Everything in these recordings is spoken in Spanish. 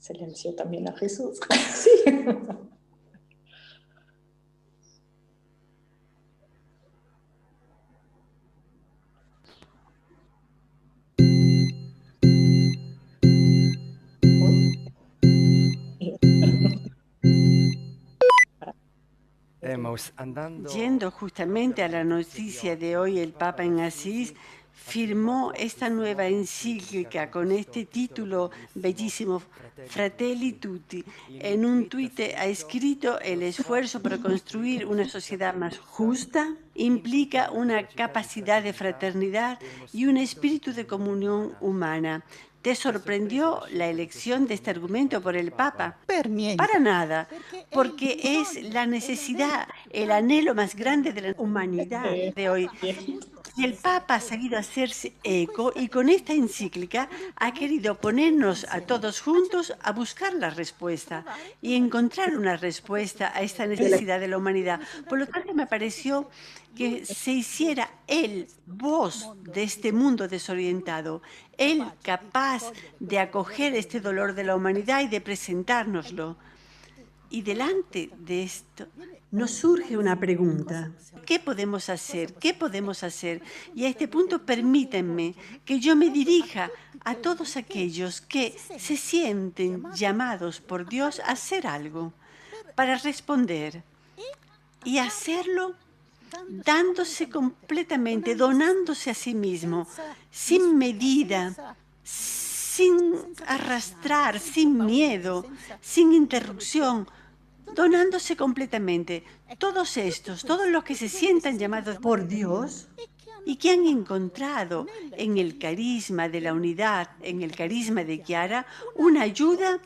Silenció también a Jesús. Sí. Yendo justamente a la noticia de hoy, el Papa en Asís firmó esta nueva encíclica con este título bellísimo, Fratelli Tutti. En un tuit ha escrito: el esfuerzo por construir una sociedad más justa implica una capacidad de fraternidad y un espíritu de comunión humana. ¿Te sorprendió la elección de este argumento por el Papa? Para nada, porque es la necesidad, el anhelo más grande de la humanidad de hoy. Y el Papa ha sabido hacerse eco y con esta encíclica ha querido ponernos a todos juntos a buscar la respuesta y encontrar una respuesta a esta necesidad de la humanidad. Por lo tanto, me pareció que se hiciera él voz de este mundo desorientado, él capaz de acoger este dolor de la humanidad y de presentárnoslo. Y delante de esto nos surge una pregunta. ¿Qué podemos hacer? ¿Qué podemos hacer? Y a este punto permítanme que yo me dirija a todos aquellos que se sienten llamados por Dios a hacer algo, para responder y hacerlo dándose completamente, donándose a sí mismo, sin medida, sin arrastrar, sin miedo, sin interrupción, donándose completamente. Todos estos, todos los que se sientan llamados por Dios y que han encontrado en el carisma de la unidad, en el carisma de Chiara, una ayuda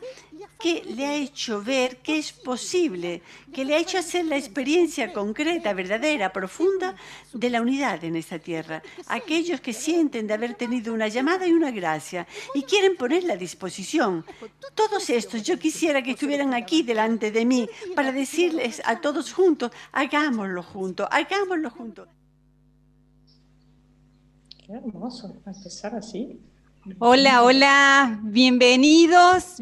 que le ha hecho ver que es posible, que le ha hecho hacer la experiencia concreta, verdadera, profunda de la unidad en esta tierra. Aquellos que sienten de haber tenido una llamada y una gracia y quieren ponerla a disposición. Todos estos, yo quisiera que estuvieran aquí delante de mí para decirles a todos juntos: hagámoslo juntos, hagámoslo juntos. Qué hermoso empezar así. Hola, hola, bienvenidos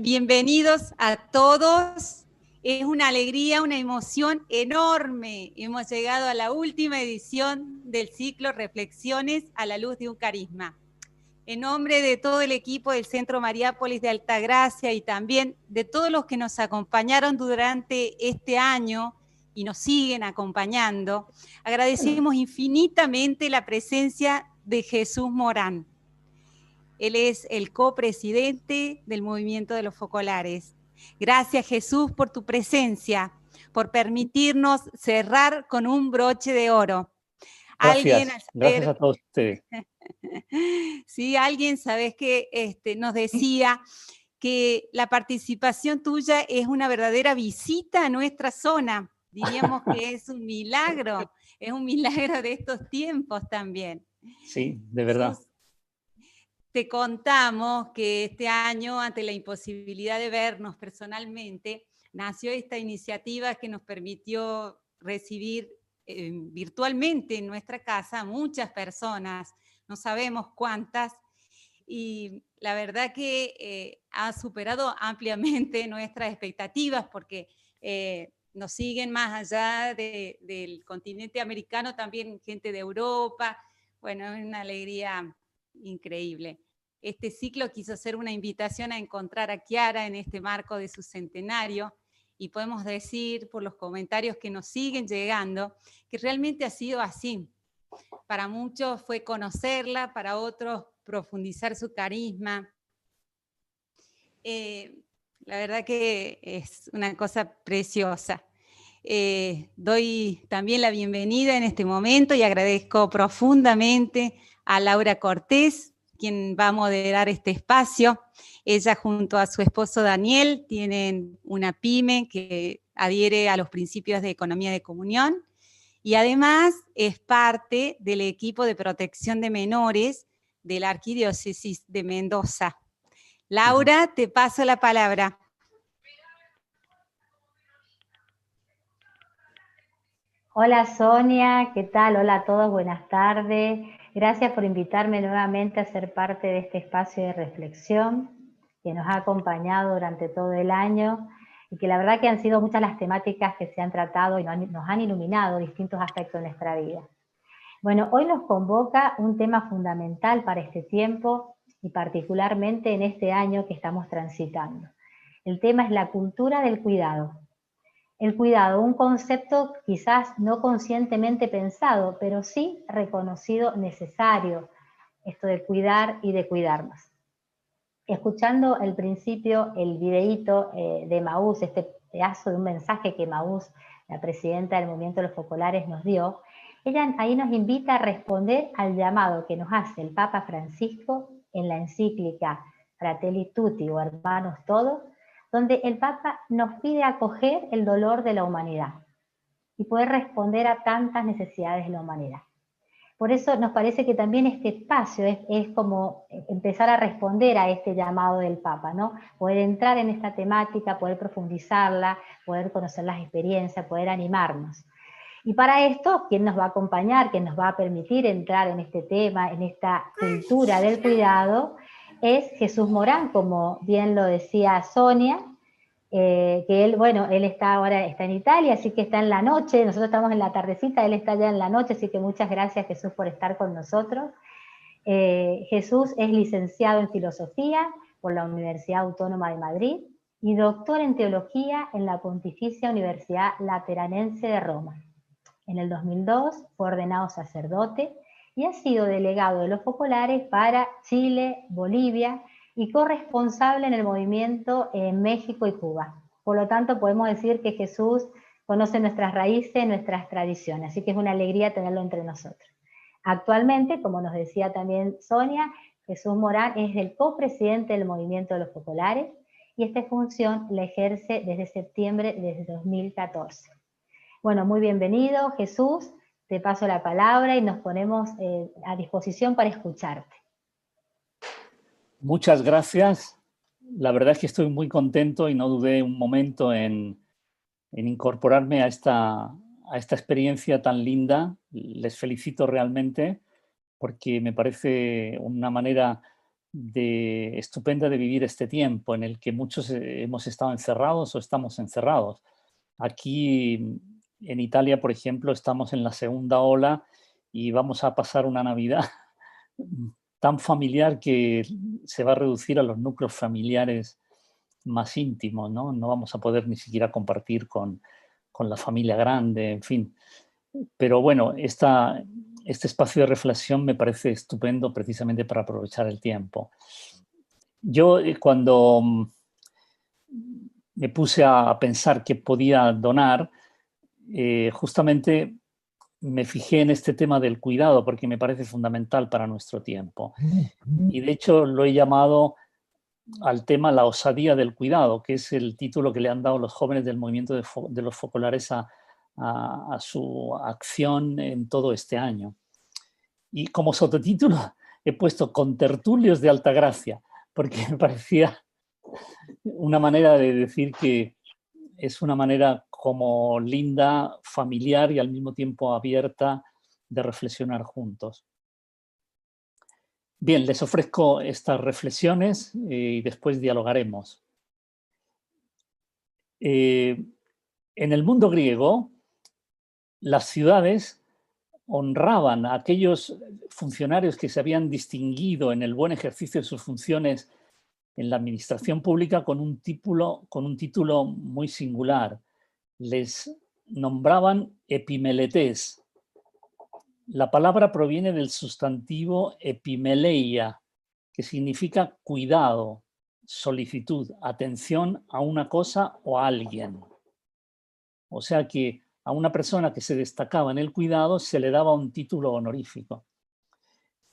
a todos. Es una alegría, una emoción enorme. Hemos llegado a la última edición del ciclo Reflexiones a la luz de un carisma. En nombre de todo el equipo del Centro Mariápolis de Altagracia y también de todos los que nos acompañaron durante este año y nos siguen acompañando, agradecemos infinitamente la presencia de Jesús Morán. Él es el copresidente del Movimiento de los Focolares. Gracias, Jesús, por tu presencia, por permitirnos cerrar con un broche de oro. Gracias a todos ustedes. Sí, alguien, sabes que nos decía que la participación tuya es una verdadera visita a nuestra zona. Diríamos que es un milagro de estos tiempos también. Sí, de verdad. Jesús, te contamos que este año, ante la imposibilidad de vernos personalmente, nació esta iniciativa que nos permitió recibir virtualmente en nuestra casa a muchas personas, no sabemos cuántas, y la verdad que ha superado ampliamente nuestras expectativas porque nos siguen más allá del continente americano, también gente de Europa. Bueno, es una alegría increíble. Este ciclo quiso ser una invitación a encontrar a Chiara en este marco de su centenario y podemos decir por los comentarios que nos siguen llegando que realmente ha sido así. Para muchos fue conocerla, para otros profundizar su carisma. La verdad que es una cosa preciosa. Doy también la bienvenida en este momento y agradezco profundamente a Laura Cortés, quien va a moderar este espacio. Ella junto a su esposo Daniel tienen una pyme que adhiere a los principios de economía de comunión y además es parte del equipo de protección de menores de la Arquidiócesis de Mendoza. Laura, te paso la palabra. Hola Sonia, ¿qué tal? Hola a todos, buenas tardes. Gracias por invitarme nuevamente a ser parte de este espacio de reflexión. que nos ha acompañado durante todo el año y que la verdad que han sido muchas las temáticas que se han tratado y nos han iluminado distintos aspectos de nuestra vida. Bueno, hoy nos convoca un tema fundamental para este tiempo y particularmente en este año que estamos transitando. El tema es la cultura del cuidado. El cuidado, un concepto quizás no conscientemente pensado, pero sí reconocido necesario, esto de cuidar y de cuidarnos. Escuchando al principio el videíto de Maús, este pedazo de un mensaje que Maús, la presidenta del Movimiento de los Focolares, nos dio, ella ahí nos invita a responder al llamado que nos hace el Papa Francisco en la encíclica Fratelli Tutti, o Hermanos Todos, donde el Papa nos pide acoger el dolor de la humanidad y poder responder a tantas necesidades de la humanidad. Por eso nos parece que también este espacio es como empezar a responder a este llamado del Papa, ¿no? Poder entrar en esta temática, poder profundizarla, poder conocer las experiencias, poder animarnos. Y para esto, ¿quién nos va a acompañar, quién nos va a permitir entrar en este tema, en esta cultura del cuidado? Es Jesús Morán, como bien lo decía Sonia, que él, bueno, él ahora está en Italia, así que está en la noche, nosotros estamos en la tardecita, él está ya en la noche, así que muchas gracias Jesús por estar con nosotros. Jesús es licenciado en Filosofía por la Universidad Autónoma de Madrid y doctor en Teología en la Pontificia Universidad Lateranense de Roma. En el 2002 fue ordenado sacerdote y ha sido delegado de los Focolares para Chile, Bolivia y corresponsable en el movimiento en México y Cuba. Por lo tanto, podemos decir que Jesús conoce nuestras raíces, nuestras tradiciones, así que es una alegría tenerlo entre nosotros. Actualmente, como nos decía también Sonia, Jesús Morán es el copresidente del Movimiento de los Focolares y esta función la ejerce desde septiembre de 2014. Bueno, muy bienvenido Jesús, te paso la palabra y nos ponemos a disposición para escucharte. Muchas gracias. La verdad es que estoy muy contento y no dudé un momento en incorporarme a esta experiencia tan linda. Les felicito realmente porque me parece una manera estupenda de vivir este tiempo en el que muchos hemos estado encerrados o estamos encerrados. Aquí en Italia, por ejemplo, estamos en la segunda ola y vamos a pasar una Navidad tan familiar que se va a reducir a los núcleos familiares más íntimos, ¿no? No vamos a poder ni siquiera compartir con la familia grande, en fin. Pero bueno, este espacio de reflexión me parece estupendo precisamente para aprovechar el tiempo. Yo cuando me puse a pensar qué podía donar, justamente me fijé en este tema del cuidado porque me parece fundamental para nuestro tiempo. Y de hecho lo he llamado al tema la osadía del cuidado, que es el título que le han dado los jóvenes del movimiento de los Focolares a su acción en todo este año. Y como subtítulo he puesto Contertulios de Altagracia, porque me parecía una manera de decir que es una manera como linda, familiar y al mismo tiempo abierta de reflexionar juntos. Bien, les ofrezco estas reflexiones y después dialogaremos. En el mundo griego, las ciudades honraban a aquellos funcionarios que se habían distinguido en el buen ejercicio de sus funciones en la administración pública con un título muy singular. Les nombraban epimeletes. La palabra proviene del sustantivo epimeleia, que significa cuidado, solicitud, atención a una cosa o a alguien. O sea que a una persona que se destacaba en el cuidado se le daba un título honorífico.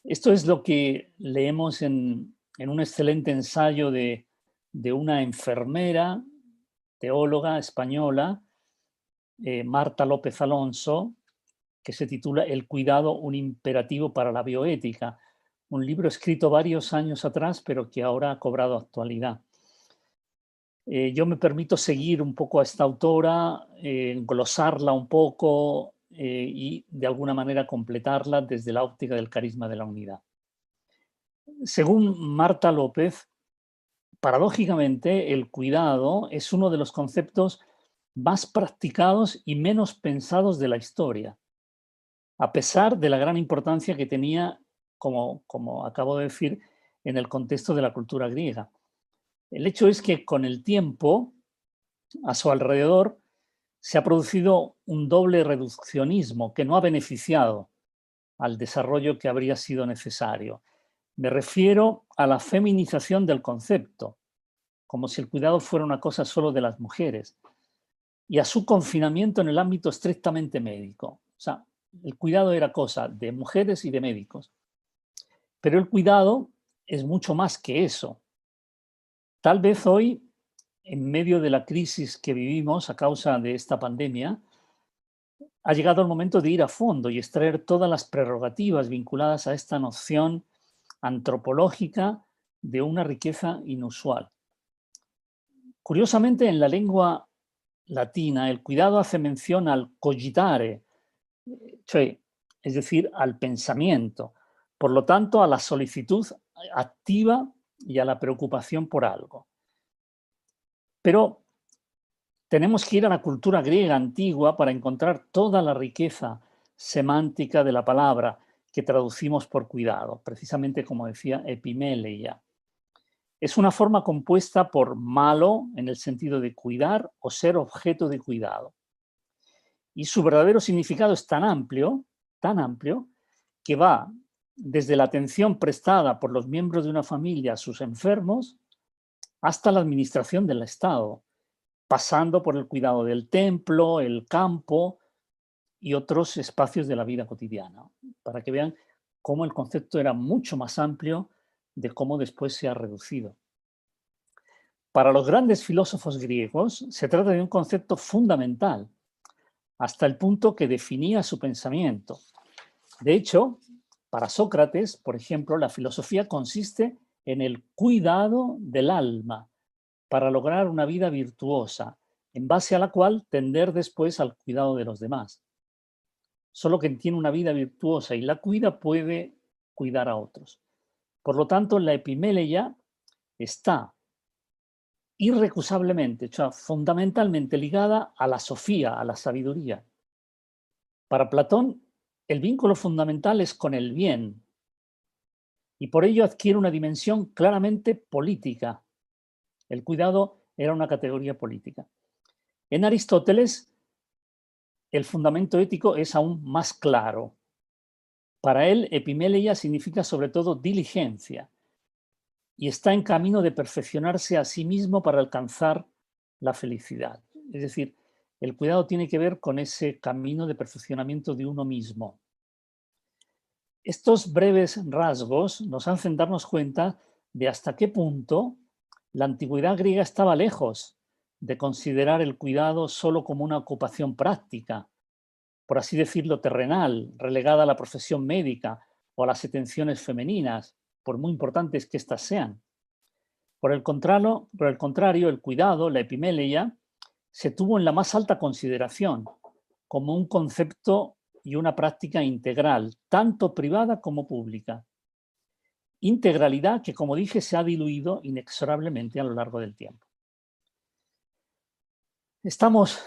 Esto es lo que leemos en un excelente ensayo de una enfermera, teóloga española, Marta López Alonso, que se titula El cuidado, un imperativo para la bioética, un libro escrito varios años atrás, pero que ahora ha cobrado actualidad. Yo me permito seguir un poco a esta autora, glosarla un poco y de alguna manera completarla desde la óptica del carisma de la unidad. Según Marta López, paradójicamente, el cuidado es uno de los conceptos más practicados y menos pensados de la historia, a pesar de la gran importancia que tenía, como acabo de decir, en el contexto de la cultura griega. El hecho es que con el tiempo, a su alrededor, se ha producido un doble reduccionismo que no ha beneficiado al desarrollo que habría sido necesario. Me refiero a la feminización del concepto, como si el cuidado fuera una cosa solo de las mujeres, y a su confinamiento en el ámbito estrictamente médico. O sea, el cuidado era cosa de mujeres y de médicos. Pero el cuidado es mucho más que eso. Tal vez hoy, en medio de la crisis que vivimos a causa de esta pandemia, ha llegado el momento de ir a fondo y extraer todas las prerrogativas vinculadas a esta noción antropológica de una riqueza inusual. Curiosamente, en la lengua latina, el cuidado hace mención al cogitare, es decir, al pensamiento, por lo tanto, a la solicitud activa y a la preocupación por algo. Pero tenemos que ir a la cultura griega antigua para encontrar toda la riqueza semántica de la palabra que traducimos por cuidado, precisamente como decía epimeleia. Es una forma compuesta por malo, en el sentido de cuidar o ser objeto de cuidado. Y su verdadero significado es tan amplio, que va desde la atención prestada por los miembros de una familia a sus enfermos hasta la administración del Estado, pasando por el cuidado del templo, el campo y otros espacios de la vida cotidiana, para que vean cómo el concepto era mucho más amplio de cómo después se ha reducido. Para los grandes filósofos griegos se trata de un concepto fundamental, hasta el punto que definía su pensamiento. De hecho, para Sócrates, por ejemplo, la filosofía consiste en el cuidado del alma para lograr una vida virtuosa, en base a la cual tender después al cuidado de los demás. Solo quien tiene una vida virtuosa y la cuida puede cuidar a otros. Por lo tanto, la epimeleia está irrecusablemente, o sea, fundamentalmente ligada a la sofía, a la sabiduría. Para Platón, el vínculo fundamental es con el bien y por ello adquiere una dimensión claramente política. El cuidado era una categoría política. En Aristóteles, el fundamento ético es aún más claro. Para él, epimeleia significa sobre todo diligencia y está en camino de perfeccionarse a sí mismo para alcanzar la felicidad. Es decir, el cuidado tiene que ver con ese camino de perfeccionamiento de uno mismo. Estos breves rasgos nos hacen darnos cuenta de hasta qué punto la antigüedad griega estaba lejos de considerar el cuidado solo como una ocupación práctica, por así decirlo, terrenal, relegada a la profesión médica o a las atenciones femeninas, por muy importantes que éstas sean. Por el contrario, el cuidado, la epimeleia, se tuvo en la más alta consideración como un concepto y una práctica integral, tanto privada como pública. Integralidad que, como dije, se ha diluido inexorablemente a lo largo del tiempo. Estamos,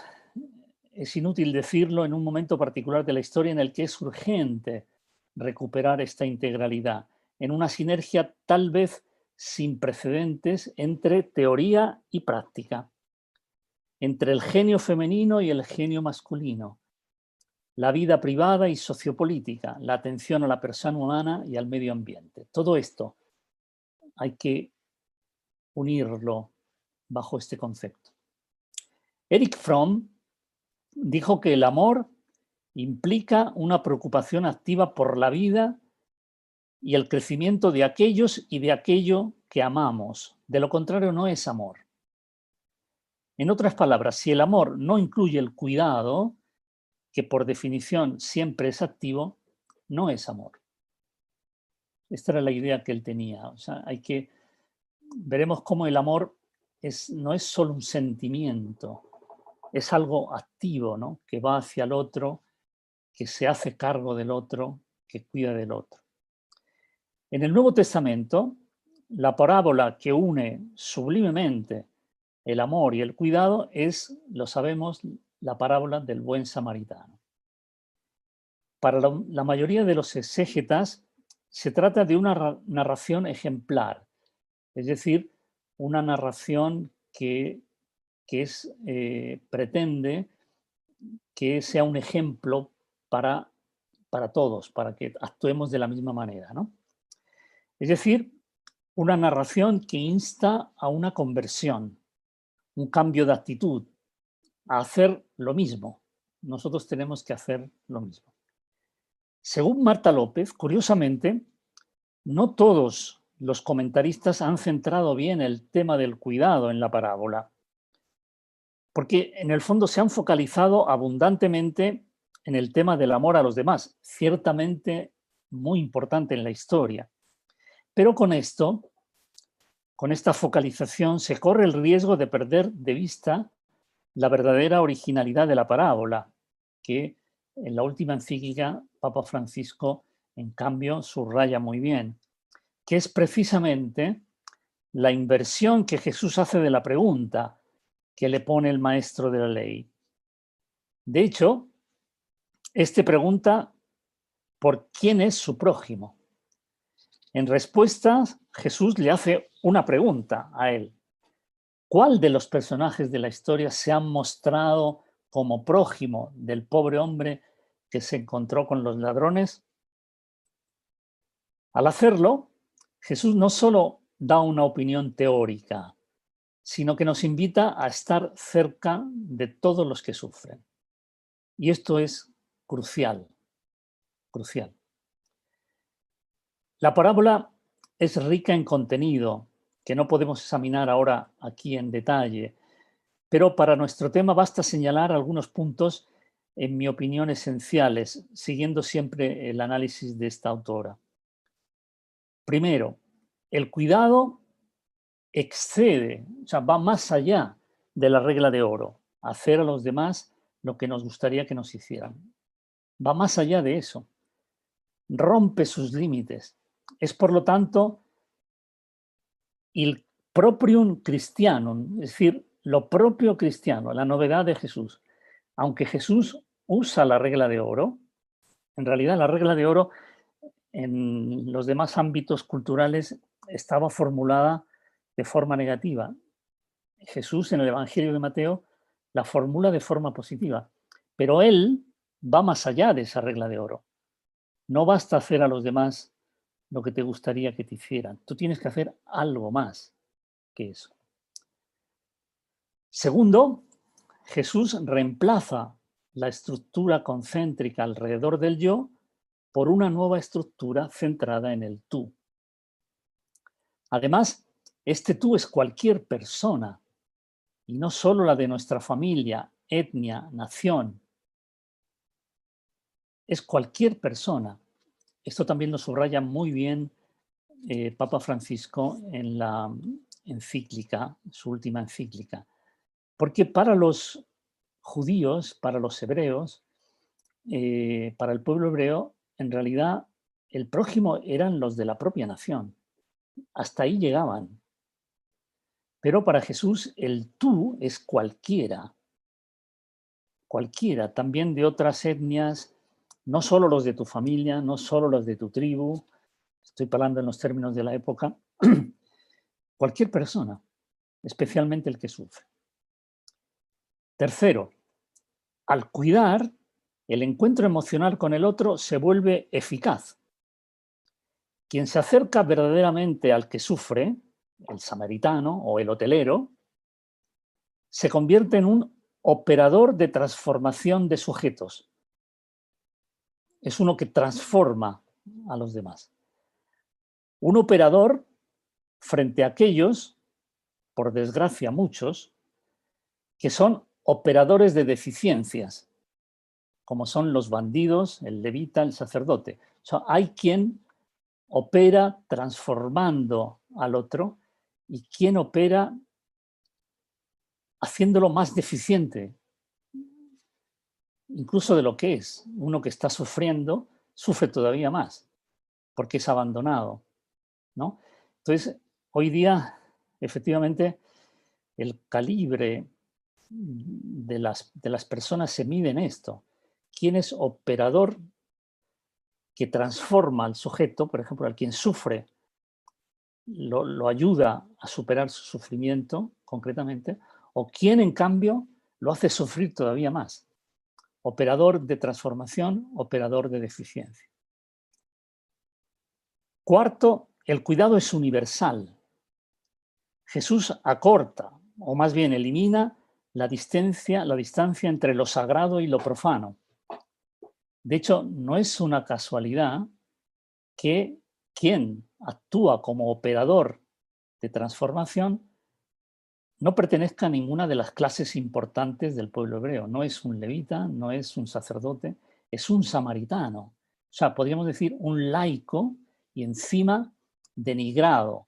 es inútil decirlo, en un momento particular de la historia en el que es urgente recuperar esta integralidad, en una sinergia tal vez sin precedentes entre teoría y práctica, entre el genio femenino y el genio masculino, la vida privada y sociopolítica, la atención a la persona humana y al medio ambiente. Todo esto hay que unirlo bajo este concepto. Erich Fromm dijo que el amor implica una preocupación activa por la vida y el crecimiento de aquellos y de aquello que amamos. De lo contrario, no es amor. En otras palabras, si el amor no incluye el cuidado, que por definición siempre es activo, no es amor. Esta era la idea que él tenía. O sea, veremos cómo el amor no es solo un sentimiento, es algo activo, ¿no? Que va hacia el otro, que se hace cargo del otro, que cuida del otro. En el Nuevo Testamento, la parábola que une sublimemente el amor y el cuidado es, lo sabemos, la parábola del buen samaritano. Para la mayoría de los exégetas se trata de una narración ejemplar, es decir, una narración que pretende que sea un ejemplo para todos, para que actuemos de la misma manera, ¿no? Es decir, una narración que insta a una conversión, un cambio de actitud, a hacer lo mismo. Nosotros tenemos que hacer lo mismo. Según Marta López, curiosamente, no todos los comentaristas han centrado bien el tema del cuidado en la parábola, porque en el fondo se han focalizado abundantemente en el tema del amor a los demás, ciertamente muy importante en la historia. Pero con esta focalización, se corre el riesgo de perder de vista la verdadera originalidad de la parábola, que en la última encíclica Papa Francisco, en cambio, subraya muy bien, que es precisamente la inversión que Jesús hace de la pregunta que le pone el maestro de la ley. De hecho, este pregunta por quién es su prójimo. En respuesta, Jesús le hace una pregunta a él. ¿Cuál de los personajes de la historia se han mostrado como prójimo del pobre hombre que se encontró con los ladrones? Al hacerlo, Jesús no solo da una opinión teórica, sino que nos invita a estar cerca de todos los que sufren. Y esto es crucial, crucial. La parábola es rica en contenido, que no podemos examinar ahora aquí en detalle, pero para nuestro tema basta señalar algunos puntos, en mi opinión, esenciales, siguiendo siempre el análisis de esta autora. Primero, el cuidado excede, o sea, va más allá de la regla de oro, hacer a los demás lo que nos gustaría que nos hicieran. Va más allá de eso, rompe sus límites. Es, por lo tanto, el proprium Christianum, es decir, lo propio cristiano, la novedad de Jesús. Aunque Jesús usa la regla de oro, en realidad la regla de oro en los demás ámbitos culturales estaba formulada de forma negativa. Jesús en el Evangelio de Mateo la formula de forma positiva, pero él va más allá de esa regla de oro. No basta hacer a los demás lo que te gustaría que te hicieran. Tú tienes que hacer algo más que eso. Segundo, Jesús reemplaza la estructura concéntrica alrededor del yo por una nueva estructura centrada en el tú. Además, este tú es cualquier persona y no solo la de nuestra familia, etnia, nación. Es cualquier persona. Esto también lo subraya muy bien Papa Francisco en la encíclica, su última encíclica. Porque para los judíos, para los hebreos, para el pueblo hebreo, en realidad el prójimo eran los de la propia nación. Hasta ahí llegaban. Pero para Jesús el tú es cualquiera. Cualquiera, también de otras etnias, no solo los de tu familia, no solo los de tu tribu, estoy hablando en los términos de la época, cualquier persona, especialmente el que sufre. Tercero, al cuidar, el encuentro emocional con el otro se vuelve eficaz. Quien se acerca verdaderamente al que sufre, el samaritano o el hotelero, se convierte en un operador de transformación de sujetos. Es uno que transforma a los demás. Un operador frente a aquellos, por desgracia muchos, que son operadores de deficiencias, como son los bandidos, el levita, el sacerdote. O sea, hay quien opera transformando al otro y quien opera haciéndolo más deficiente, incluso de lo que es. Uno que está sufriendo, sufre todavía más, porque es abandonado, ¿no? Entonces, hoy día, efectivamente, el calibre de las personas se mide en esto. ¿Quién es operador que transforma al sujeto, por ejemplo, al quien sufre, lo ayuda a superar su sufrimiento concretamente, o quién en cambio lo hace sufrir todavía más? Operador de transformación, operador de deficiencia. Cuarto, el cuidado es universal. Jesús acorta, o más bien elimina la distancia entre lo sagrado y lo profano. De hecho, no es una casualidad que quien actúa como operador de transformación no pertenezca a ninguna de las clases importantes del pueblo hebreo. No es un levita, no es un sacerdote, es un samaritano. O sea, podríamos decir un laico y encima denigrado,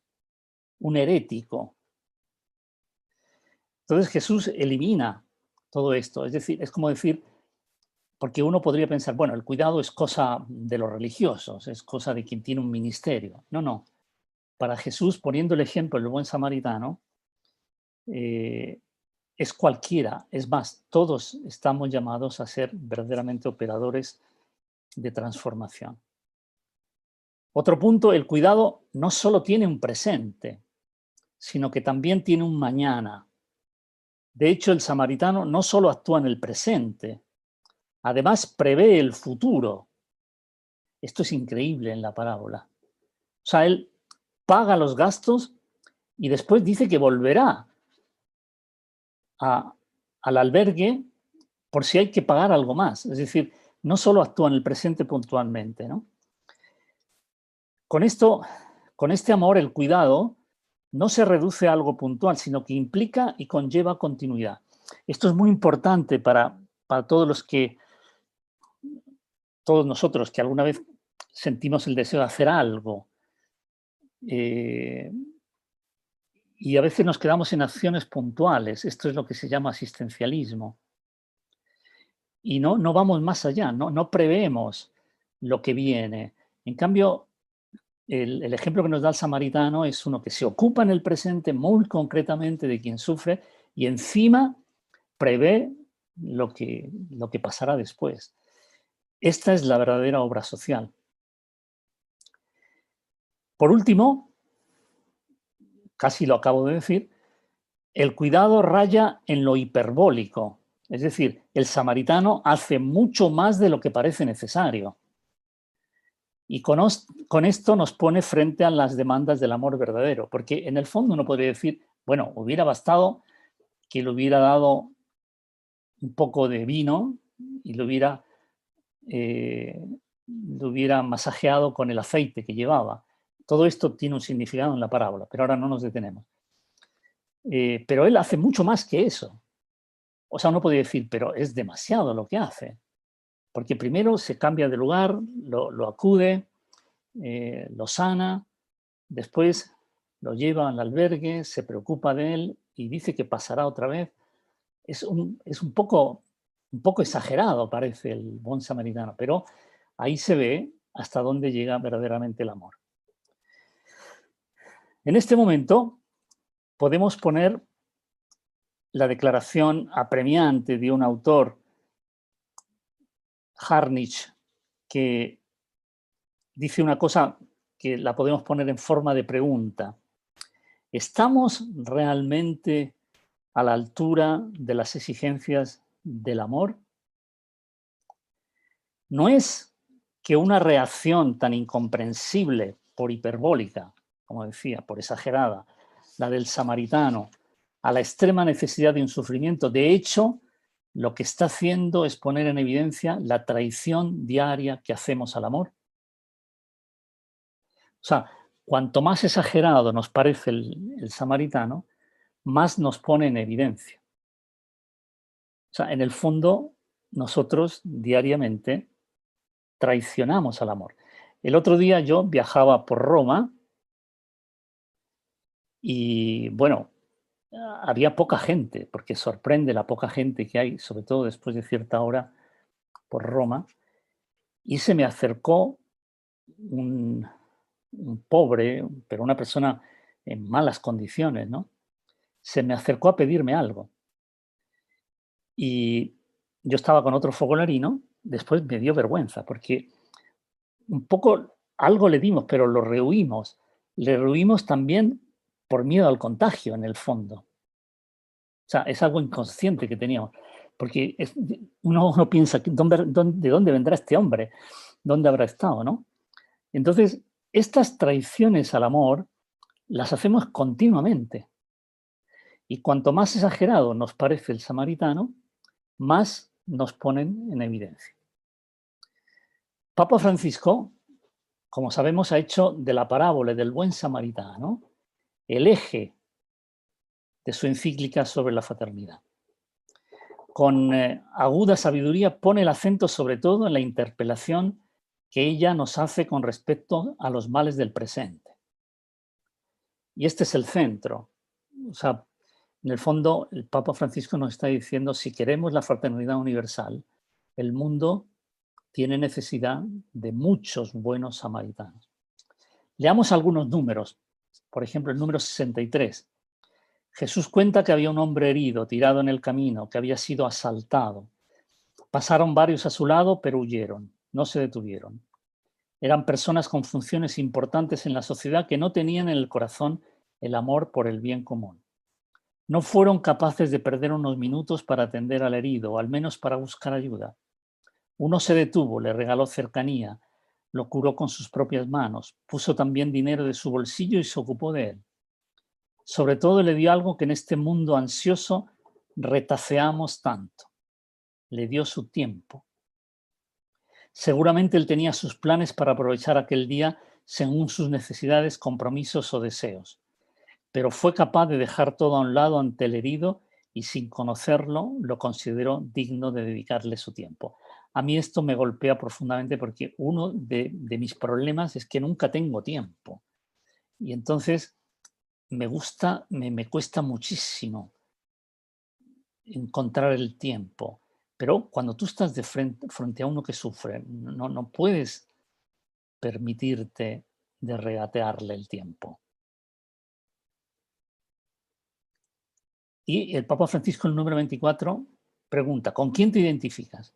un herético. Entonces Jesús elimina todo esto. Es decir, es como decir, porque uno podría pensar, bueno, el cuidado es cosa de los religiosos, es cosa de quien tiene un ministerio. No, no. Para Jesús, poniendo el ejemplo del buen samaritano, es cualquiera. Es más, todos estamos llamados a ser verdaderamente operadores de transformación. Otro punto, el cuidado no solo tiene un presente, sino que también tiene un mañana. De hecho, el samaritano no solo actúa en el presente, además prevé el futuro. Esto es increíble en la parábola. O sea, él paga los gastos y después dice que volverá al albergue por si hay que pagar algo más. Es decir, no solo actúa en el presente puntualmente, ¿no? Con este amor, el cuidado no se reduce a algo puntual, sino que implica y conlleva continuidad. Esto es muy importante para todos nosotros que alguna vez sentimos el deseo de hacer algo. Y a veces nos quedamos en acciones puntuales. Esto es lo que se llama asistencialismo. Y no vamos más allá, no preveemos lo que viene. En cambio, el ejemplo que nos da el samaritano es uno que se ocupa en el presente muy concretamente de quien sufre y encima prevé lo que pasará después. Esta es la verdadera obra social. Por último, casi lo acabo de decir, el cuidado raya en lo hiperbólico. Es decir, el samaritano hace mucho más de lo que parece necesario. Y con esto nos pone frente a las demandas del amor verdadero, porque en el fondo uno podría decir, bueno, hubiera bastado que le hubiera dado un poco de vino y lo hubiera masajeado con el aceite que llevaba. Todo esto tiene un significado en la parábola, pero ahora no nos detenemos. Pero él hace mucho más que eso. O sea, uno podría decir, pero es demasiado lo que hace. Porque primero se cambia de lugar, lo acude, lo sana, después lo lleva al albergue, se preocupa de él y dice que pasará otra vez. Es un poco exagerado, parece, el buen samaritano, pero ahí se ve hasta dónde llega verdaderamente el amor. En este momento podemos poner la declaración apremiante de un autor, Harnich, que dice una cosa que la podemos poner en forma de pregunta. ¿Estamos realmente a la altura de las exigencias del amor? No es que una reacción tan incomprensible por hiperbólica, como decía, por exagerada, la del samaritano, a la extrema necesidad de un sufrimiento, de hecho, lo que está haciendo es poner en evidencia la traición diaria que hacemos al amor. O sea, cuanto más exagerado nos parece el samaritano, más nos pone en evidencia. O sea, en el fondo, nosotros diariamente traicionamos al amor. El otro día yo viajaba por Roma y, bueno, había poca gente, porque sorprende la poca gente que hay, sobre todo después de cierta hora, por Roma, y se me acercó un pobre, pero una persona en malas condiciones, ¿no? Se me acercó a pedirme algo. Y yo estaba con otro fogolarino, después me dio vergüenza, porque un poco algo le dimos, pero lo rehuimos. Le rehuimos también por miedo al contagio, en el fondo. O sea, es algo inconsciente que teníamos. Porque uno piensa, ¿de dónde vendrá este hombre? ¿Dónde habrá estado, no? Entonces, estas traiciones al amor las hacemos continuamente. Y cuanto más exagerado nos parece el samaritano, más nos ponen en evidencia. Papa Francisco, como sabemos, ha hecho de la parábola del buen samaritano el eje de su encíclica sobre la fraternidad. Con aguda sabiduría pone el acento sobre todo en la interpelación que ella nos hace con respecto a los males del presente. Y este es el centro. O sea, en el fondo, el Papa Francisco nos está diciendo, si queremos la fraternidad universal, el mundo tiene necesidad de muchos buenos samaritanos. Leamos algunos números. Por ejemplo, el número 63. Jesús cuenta que había un hombre herido, tirado en el camino, que había sido asaltado. Pasaron varios a su lado, pero huyeron, no se detuvieron. Eran personas con funciones importantes en la sociedad que no tenían en el corazón el amor por el bien común. No fueron capaces de perder unos minutos para atender al herido, o al menos para buscar ayuda. Uno se detuvo, le regaló cercanía, lo curó con sus propias manos, puso también dinero de su bolsillo y se ocupó de él. Sobre todo le dio algo que en este mundo ansioso retaseamos tanto. Le dio su tiempo. Seguramente él tenía sus planes para aprovechar aquel día según sus necesidades, compromisos o deseos, pero fue capaz de dejar todo a un lado ante el herido y sin conocerlo lo consideró digno de dedicarle su tiempo. A mí esto me golpea profundamente porque uno de mis problemas es que nunca tengo tiempo. Y entonces me cuesta muchísimo encontrar el tiempo. Pero cuando tú estás de frente a uno que sufre, no puedes permitirte de regatearle el tiempo. Y el Papa Francisco, el número 24, pregunta, ¿con quién te identificas?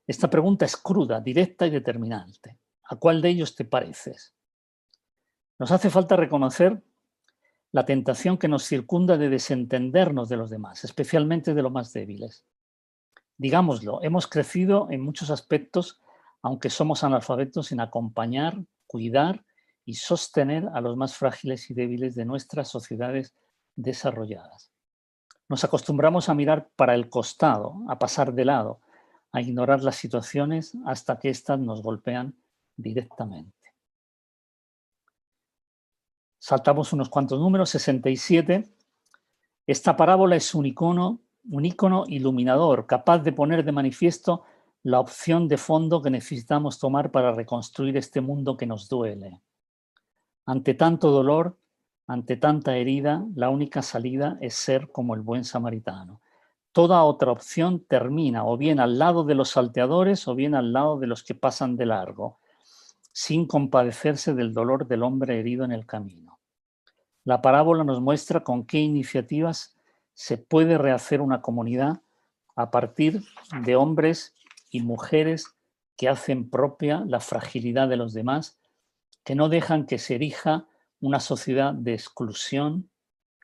Esta pregunta es cruda, directa y determinante. ¿A cuál de ellos te pareces? Nos hace falta reconocer la tentación que nos circunda de desentendernos de los demás, especialmente de los más débiles. Digámoslo, hemos crecido en muchos aspectos, aunque somos analfabetos, en acompañar, cuidar y sostener a los más frágiles y débiles de nuestras sociedades desarrolladas. Nos acostumbramos a mirar para el costado, a pasar de lado, a ignorar las situaciones hasta que éstas nos golpean directamente. Saltamos unos cuantos números, 67. Esta parábola es un icono iluminador, capaz de poner de manifiesto la opción de fondo que necesitamos tomar para reconstruir este mundo que nos duele. Ante tanto dolor, ante tanta herida, la única salida es ser como el buen samaritano. Toda otra opción termina o bien al lado de los salteadores o bien al lado de los que pasan de largo, sin compadecerse del dolor del hombre herido en el camino. La parábola nos muestra con qué iniciativas se puede rehacer una comunidad a partir de hombres y mujeres que hacen propia la fragilidad de los demás, que no dejan que se erija una sociedad de exclusión,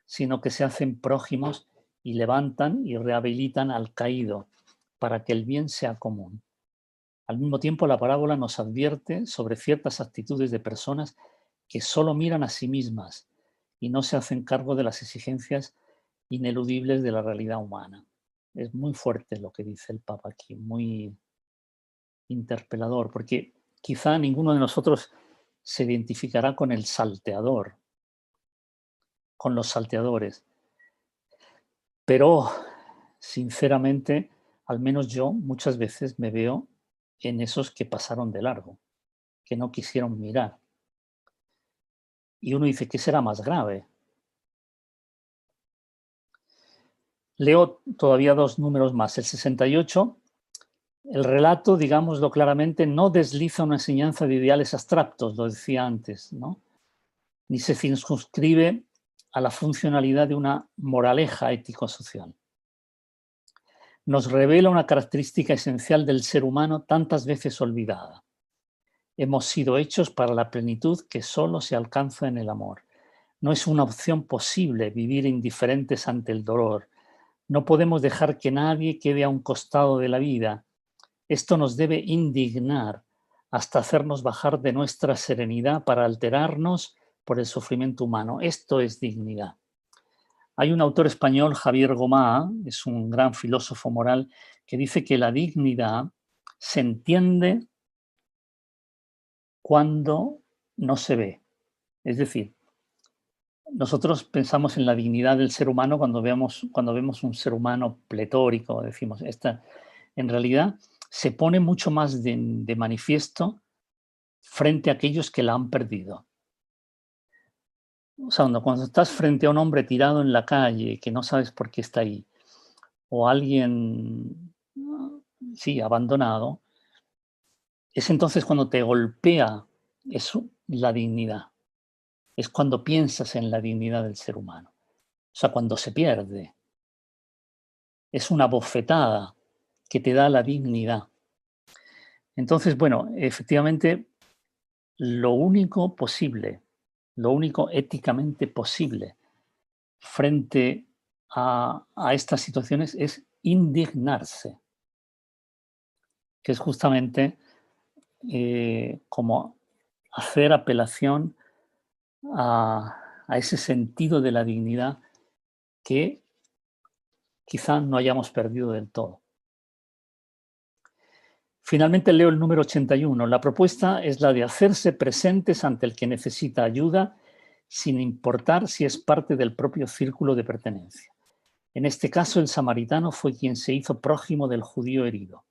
sino que se hacen prójimos y levantan y rehabilitan al caído para que el bien sea común. Al mismo tiempo, la parábola nos advierte sobre ciertas actitudes de personas que solo miran a sí mismas y no se hacen cargo de las exigencias ineludibles de la realidad humana. Es muy fuerte lo que dice el Papa aquí, muy interpelador, porque quizá ninguno de nosotros se identificará con el salteador, con los salteadores. Pero, sinceramente, al menos yo muchas veces me veo en esos que pasaron de largo, que no quisieron mirar. Y uno dice, ¿qué será más grave? Leo todavía dos números más. El 68, el relato, digámoslo claramente, no desliza una enseñanza de ideales abstractos, lo decía antes, ¿no? ni se circunscribe a la funcionalidad de una moraleja ético-social. Nos revela una característica esencial del ser humano tantas veces olvidada. Hemos sido hechos para la plenitud que solo se alcanza en el amor. No es una opción posible vivir indiferentes ante el dolor. No podemos dejar que nadie quede a un costado de la vida. Esto nos debe indignar hasta hacernos bajar de nuestra serenidad para alterarnos por el sufrimiento humano. Esto es dignidad. Hay un autor español, Javier Gomá, es un gran filósofo moral, que dice que la dignidad se entiende cuando no se ve. Es decir, nosotros pensamos en la dignidad del ser humano cuando vemos un ser humano pletórico, decimos, en realidad se pone mucho más de manifiesto frente a aquellos que la han perdido. O sea, cuando estás frente a un hombre tirado en la calle que no sabes por qué está ahí, o alguien, sí, abandonado, es entonces cuando te golpea eso, la dignidad. Es cuando piensas en la dignidad del ser humano. O sea, cuando se pierde. Es una bofetada que te da la dignidad. Entonces, bueno, efectivamente, lo único posible, lo único éticamente posible frente a estas situaciones es indignarse, que es justamente como hacer apelación a ese sentido de la dignidad que quizá no hayamos perdido del todo. Finalmente leo el número 81. La propuesta es la de hacerse presentes ante el que necesita ayuda sin importar si es parte del propio círculo de pertenencia. En este caso, el samaritano fue quien se hizo prójimo del judío herido.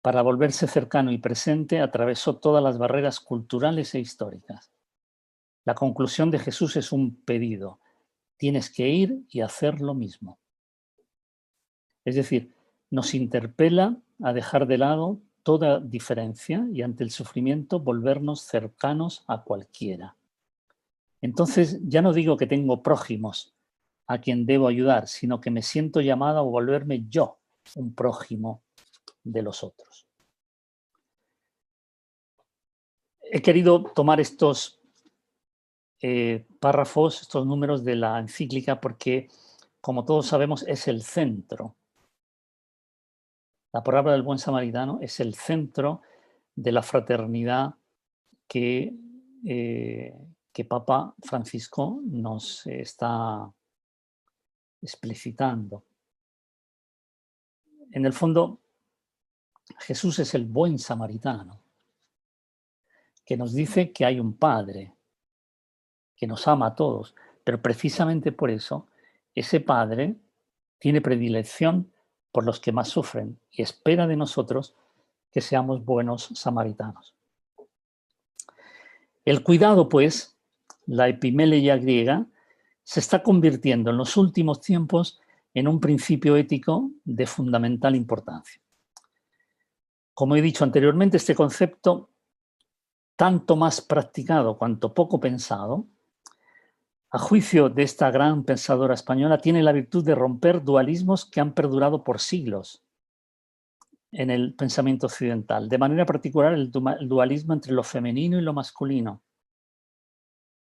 Para volverse cercano y presente, atravesó todas las barreras culturales e históricas. La conclusión de Jesús es un pedido. Tienes que ir y hacer lo mismo. Es decir, nos interpela a dejar de lado toda diferencia y ante el sufrimiento volvernos cercanos a cualquiera. Entonces ya no digo que tengo prójimos a quien debo ayudar, sino que me siento llamado a volverme yo un prójimo de los otros. He querido tomar estos párrafos, estos números de la encíclica porque, como todos sabemos, es el centro. La palabra del buen samaritano es el centro de la fraternidad que Papa Francisco nos está explicitando. En el fondo, Jesús es el buen samaritano, que nos dice que hay un Padre, que nos ama a todos, pero precisamente por eso, ese Padre tiene predilección por los que más sufren y espera de nosotros que seamos buenos samaritanos. El cuidado, pues, la epimeleia griega, se está convirtiendo en los últimos tiempos en un principio ético de fundamental importancia. Como he dicho anteriormente, este concepto, tanto más practicado cuanto poco pensado, a juicio de esta gran pensadora española, tiene la virtud de romper dualismos que han perdurado por siglos en el pensamiento occidental, de manera particular el dualismo entre lo femenino y lo masculino.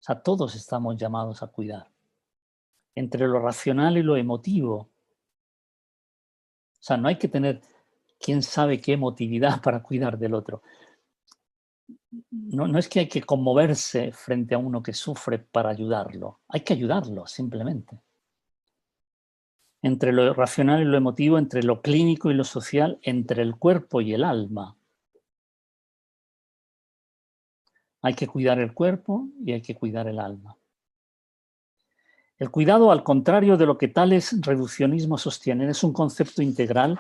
O sea, todos estamos llamados a cuidar, entre lo racional y lo emotivo. O sea, no hay que tener quién sabe qué emotividad para cuidar del otro. No es que hay que conmoverse frente a uno que sufre para ayudarlo. Hay que ayudarlo, simplemente. Entre lo racional y lo emotivo, entre lo clínico y lo social, entre el cuerpo y el alma. Hay que cuidar el cuerpo y hay que cuidar el alma. El cuidado, al contrario de lo que tales reduccionismos sostienen, es un concepto integral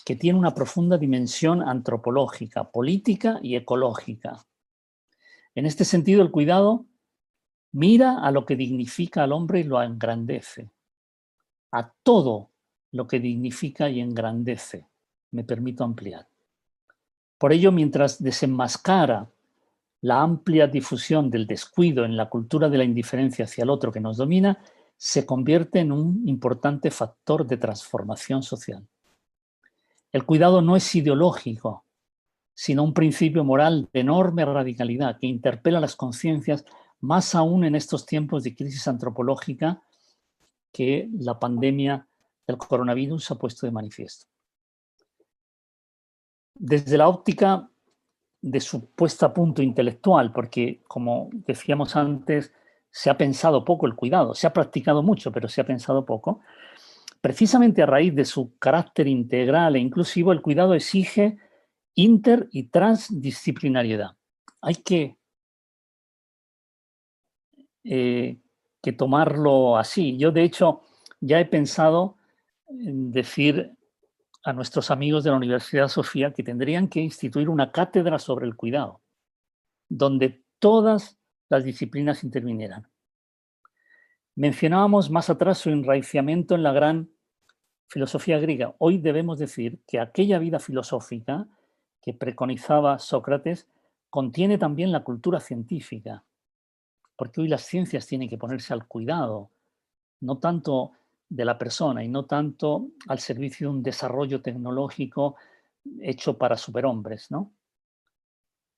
que tiene una profunda dimensión antropológica, política y ecológica. En este sentido, el cuidado mira a lo que dignifica al hombre y lo engrandece. A todo lo que dignifica y engrandece. Me permito ampliar. Por ello, mientras desenmascara la amplia difusión del descuido en la cultura de la indiferencia hacia el otro que nos domina se convierte en un importante factor de transformación social. El cuidado no es ideológico, sino un principio moral de enorme radicalidad que interpela las conciencias, más aún en estos tiempos de crisis antropológica que la pandemia del coronavirus ha puesto de manifiesto. Desde la óptica de su puesta a punto intelectual, porque, como decíamos antes, se ha pensado poco el cuidado, se ha practicado mucho, pero se ha pensado poco. Precisamente a raíz de su carácter integral e inclusivo, el cuidado exige inter- y transdisciplinariedad. Hay que tomarlo así. Yo, de hecho, ya he pensado en decir a nuestros amigos de la Universidad Sofía que tendrían que instituir una cátedra sobre el cuidado, donde todas las disciplinas intervinieran. Mencionábamos más atrás su enraizamiento en la gran filosofía griega. Hoy debemos decir que aquella vida filosófica que preconizaba Sócrates contiene también la cultura científica, porque hoy las ciencias tienen que ponerse al cuidado, no tanto de la persona y no tanto al servicio de un desarrollo tecnológico hecho para superhombres, ¿no?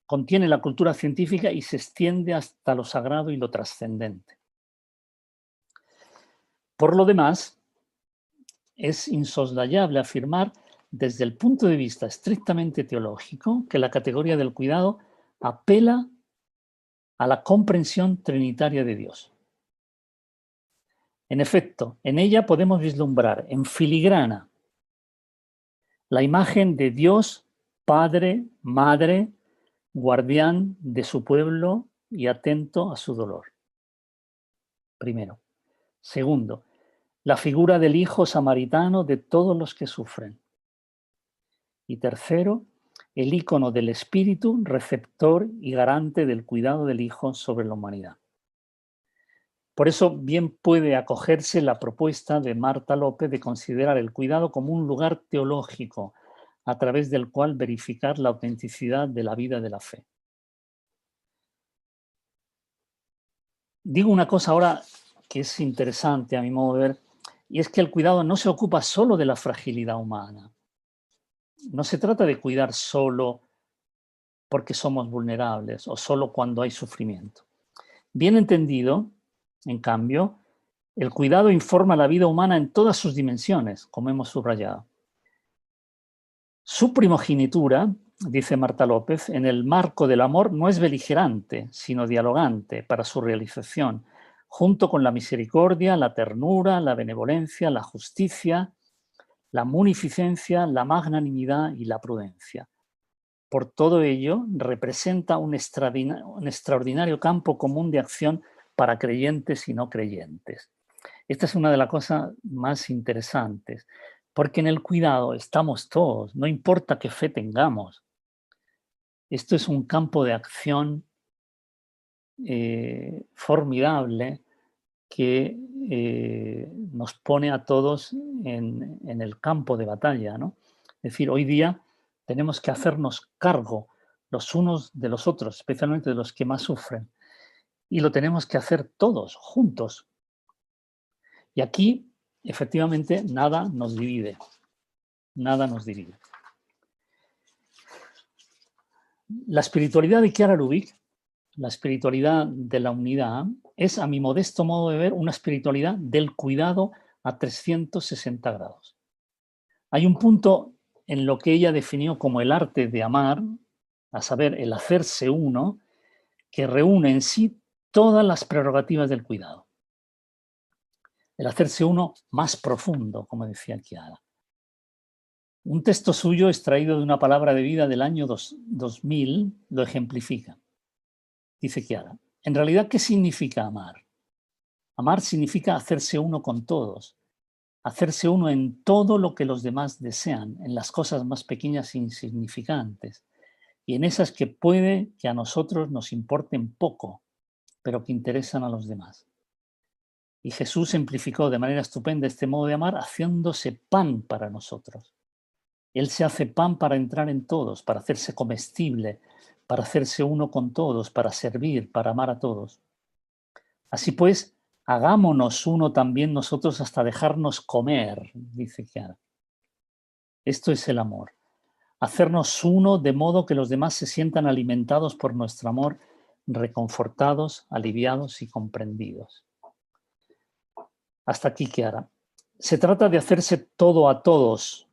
Contiene la cultura científica y se extiende hasta lo sagrado y lo trascendente. Por lo demás, es insoslayable afirmar desde el punto de vista estrictamente teológico que la categoría del cuidado apela a la comprensión trinitaria de Dios. En efecto, en ella podemos vislumbrar en filigrana la imagen de Dios, Padre, Madre, guardián de su pueblo y atento a su dolor. Primero. Segundo, la figura del Hijo samaritano de todos los que sufren. Y tercero, el ícono del Espíritu, receptor y garante del cuidado del Hijo sobre la humanidad. Por eso bien puede acogerse la propuesta de Marta López de considerar el cuidado como un lugar teológico a través del cual verificar la autenticidad de la vida de la fe. Digo una cosa ahora que es interesante a mi modo de ver, y es que el cuidado no se ocupa solo de la fragilidad humana. No se trata de cuidar solo porque somos vulnerables o solo cuando hay sufrimiento. Bien entendido, en cambio, el cuidado informa la vida humana en todas sus dimensiones, como hemos subrayado. Su primogenitura, dice Marta López, en el marco del amor no es beligerante, sino dialogante para su realización, junto con la misericordia, la ternura, la benevolencia, la justicia, la munificencia, la magnanimidad y la prudencia. Por todo ello, representa un extraordinario campo común de acción para creyentes y no creyentes. Esta es una de las cosas más interesantes, porque en el cuidado estamos todos, no importa qué fe tengamos. Esto es un campo de acción formidable que nos pone a todos en el campo de batalla, ¿no? Es decir, hoy día tenemos que hacernos cargo los unos de los otros, especialmente de los que más sufren, y lo tenemos que hacer todos, juntos. Y aquí, efectivamente, nada nos divide. Nada nos divide. La espiritualidad de Chiara Lubich, la espiritualidad de la unidad, es, a mi modesto modo de ver, una espiritualidad del cuidado a 360 grados. Hay un punto en lo que ella definió como el arte de amar, a saber, el hacerse uno, que reúne en sí todas las prerrogativas del cuidado. El hacerse uno más profundo, como decía Chiara. Un texto suyo extraído de una palabra de vida del año 2000 lo ejemplifica. Dice Chiara, en realidad, ¿qué significa amar? Amar significa hacerse uno con todos, hacerse uno en todo lo que los demás desean, en las cosas más pequeñas e insignificantes, y en esas que puede que a nosotros nos importen poco, pero que interesan a los demás. Y Jesús simplificó de manera estupenda este modo de amar haciéndose pan para nosotros. Él se hace pan para entrar en todos, para hacerse comestible, para hacerse uno con todos, para servir, para amar a todos. Así pues, hagámonos uno también nosotros hasta dejarnos comer, dice Chiara. Esto es el amor. Hacernos uno de modo que los demás se sientan alimentados por nuestro amor, reconfortados, aliviados y comprendidos. Hasta aquí, Chiara. Se trata de hacerse todo a todos,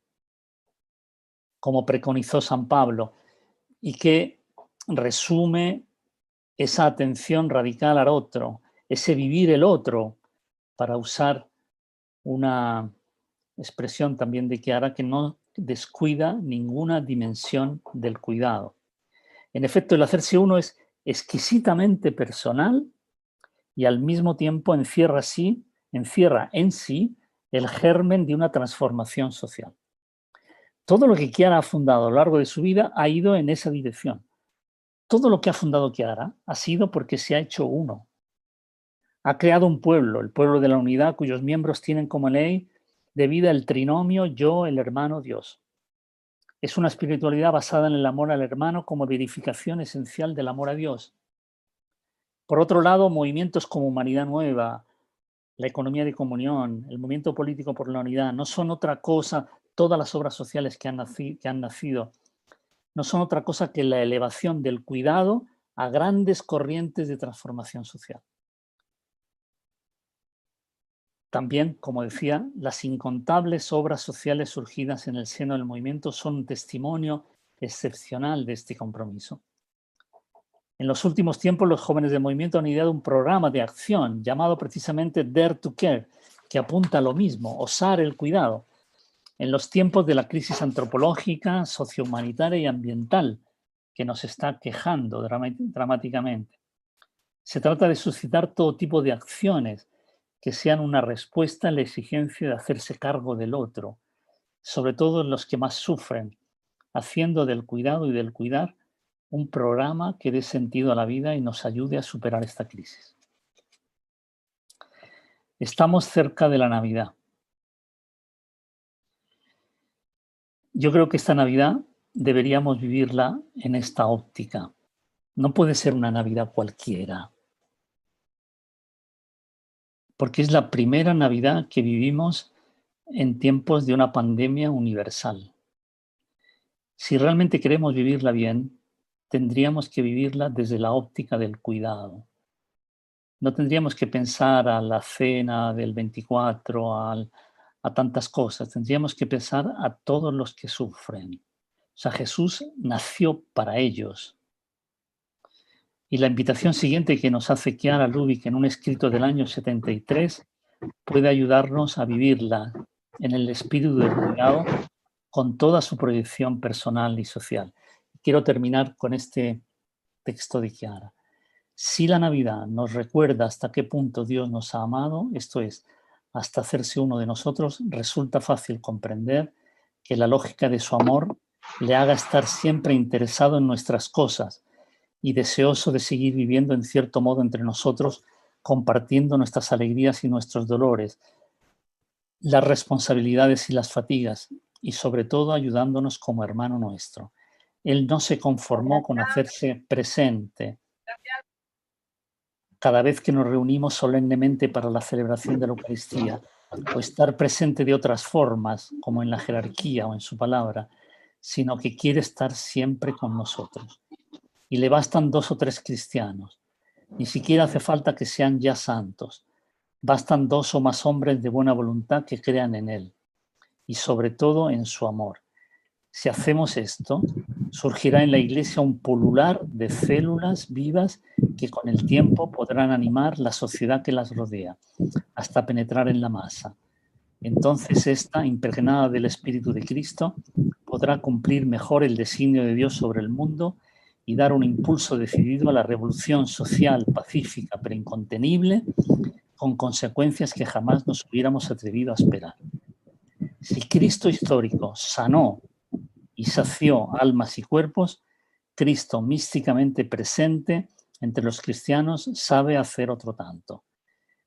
como preconizó San Pablo, y que resume esa atención radical al otro, ese vivir el otro, para usar una expresión también de Chiara, que no descuida ninguna dimensión del cuidado. En efecto, el hacerse uno es exquisitamente personal y al mismo tiempo encierra en sí el germen de una transformación social. Todo lo que Chiara ha fundado a lo largo de su vida ha ido en esa dirección. Todo lo que ha fundado Chiara ha sido porque se ha hecho uno. Ha creado un pueblo, el pueblo de la unidad, cuyos miembros tienen como ley de vida el trinomio yo, el hermano, Dios. Es una espiritualidad basada en el amor al hermano como verificación esencial del amor a Dios. Por otro lado, movimientos como Humanidad Nueva, la economía de comunión, el movimiento político por la unidad, no son otra cosa, todas las obras sociales que han nacido, no son otra cosa que la elevación del cuidado a grandes corrientes de transformación social. También, como decía, las incontables obras sociales surgidas en el seno del movimiento son un testimonio excepcional de este compromiso. En los últimos tiempos, los jóvenes del movimiento han ideado un programa de acción llamado precisamente Dare to Care, que apunta a lo mismo, osar el cuidado, en los tiempos de la crisis antropológica, sociohumanitaria y ambiental que nos está quejando dramáticamente. Se trata de suscitar todo tipo de acciones que sean una respuesta a la exigencia de hacerse cargo del otro, sobre todo en los que más sufren, haciendo del cuidado y del cuidar un programa que dé sentido a la vida y nos ayude a superar esta crisis. Estamos cerca de la Navidad. Yo creo que esta Navidad deberíamos vivirla en esta óptica. No puede ser una Navidad cualquiera, porque es la primera Navidad que vivimos en tiempos de una pandemia universal. Si realmente queremos vivirla bien, tendríamos que vivirla desde la óptica del cuidado. No tendríamos que pensar a la cena del 24, a tantas cosas. Tendríamos que pensar a todos los que sufren. O sea, Jesús nació para ellos. Y la invitación siguiente que nos hace Chiara Lubich en un escrito del año 73 puede ayudarnos a vivirla en el espíritu del cuidado con toda su proyección personal y social. Quiero terminar con este texto de Chiara. Si la Navidad nos recuerda hasta qué punto Dios nos ha amado, esto es, hasta hacerse uno de nosotros, resulta fácil comprender que la lógica de su amor le haga estar siempre interesado en nuestras cosas y deseoso de seguir viviendo en cierto modo entre nosotros, compartiendo nuestras alegrías y nuestros dolores, las responsabilidades y las fatigas, y sobre todo ayudándonos como hermano nuestro. Él no se conformó con hacerse presente cada vez que nos reunimos solemnemente para la celebración de la Eucaristía, o estar presente de otras formas, como en la jerarquía o en su palabra, sino que quiere estar siempre con nosotros. Y le bastan 2 o 3 cristianos. Ni siquiera hace falta que sean ya santos. Bastan 2 o más hombres de buena voluntad que crean en Él y sobre todo en su amor. Si hacemos esto, surgirá en la Iglesia un pulular de células vivas que con el tiempo podrán animar la sociedad que las rodea, hasta penetrar en la masa. Entonces esta, impregnada del Espíritu de Cristo, podrá cumplir mejor el designio de Dios sobre el mundo y dar un impulso decidido a la revolución social, pacífica, pero incontenible, con consecuencias que jamás nos hubiéramos atrevido a esperar. Si Cristo histórico sanó y sació almas y cuerpos, Cristo místicamente presente entre los cristianos sabe hacer otro tanto.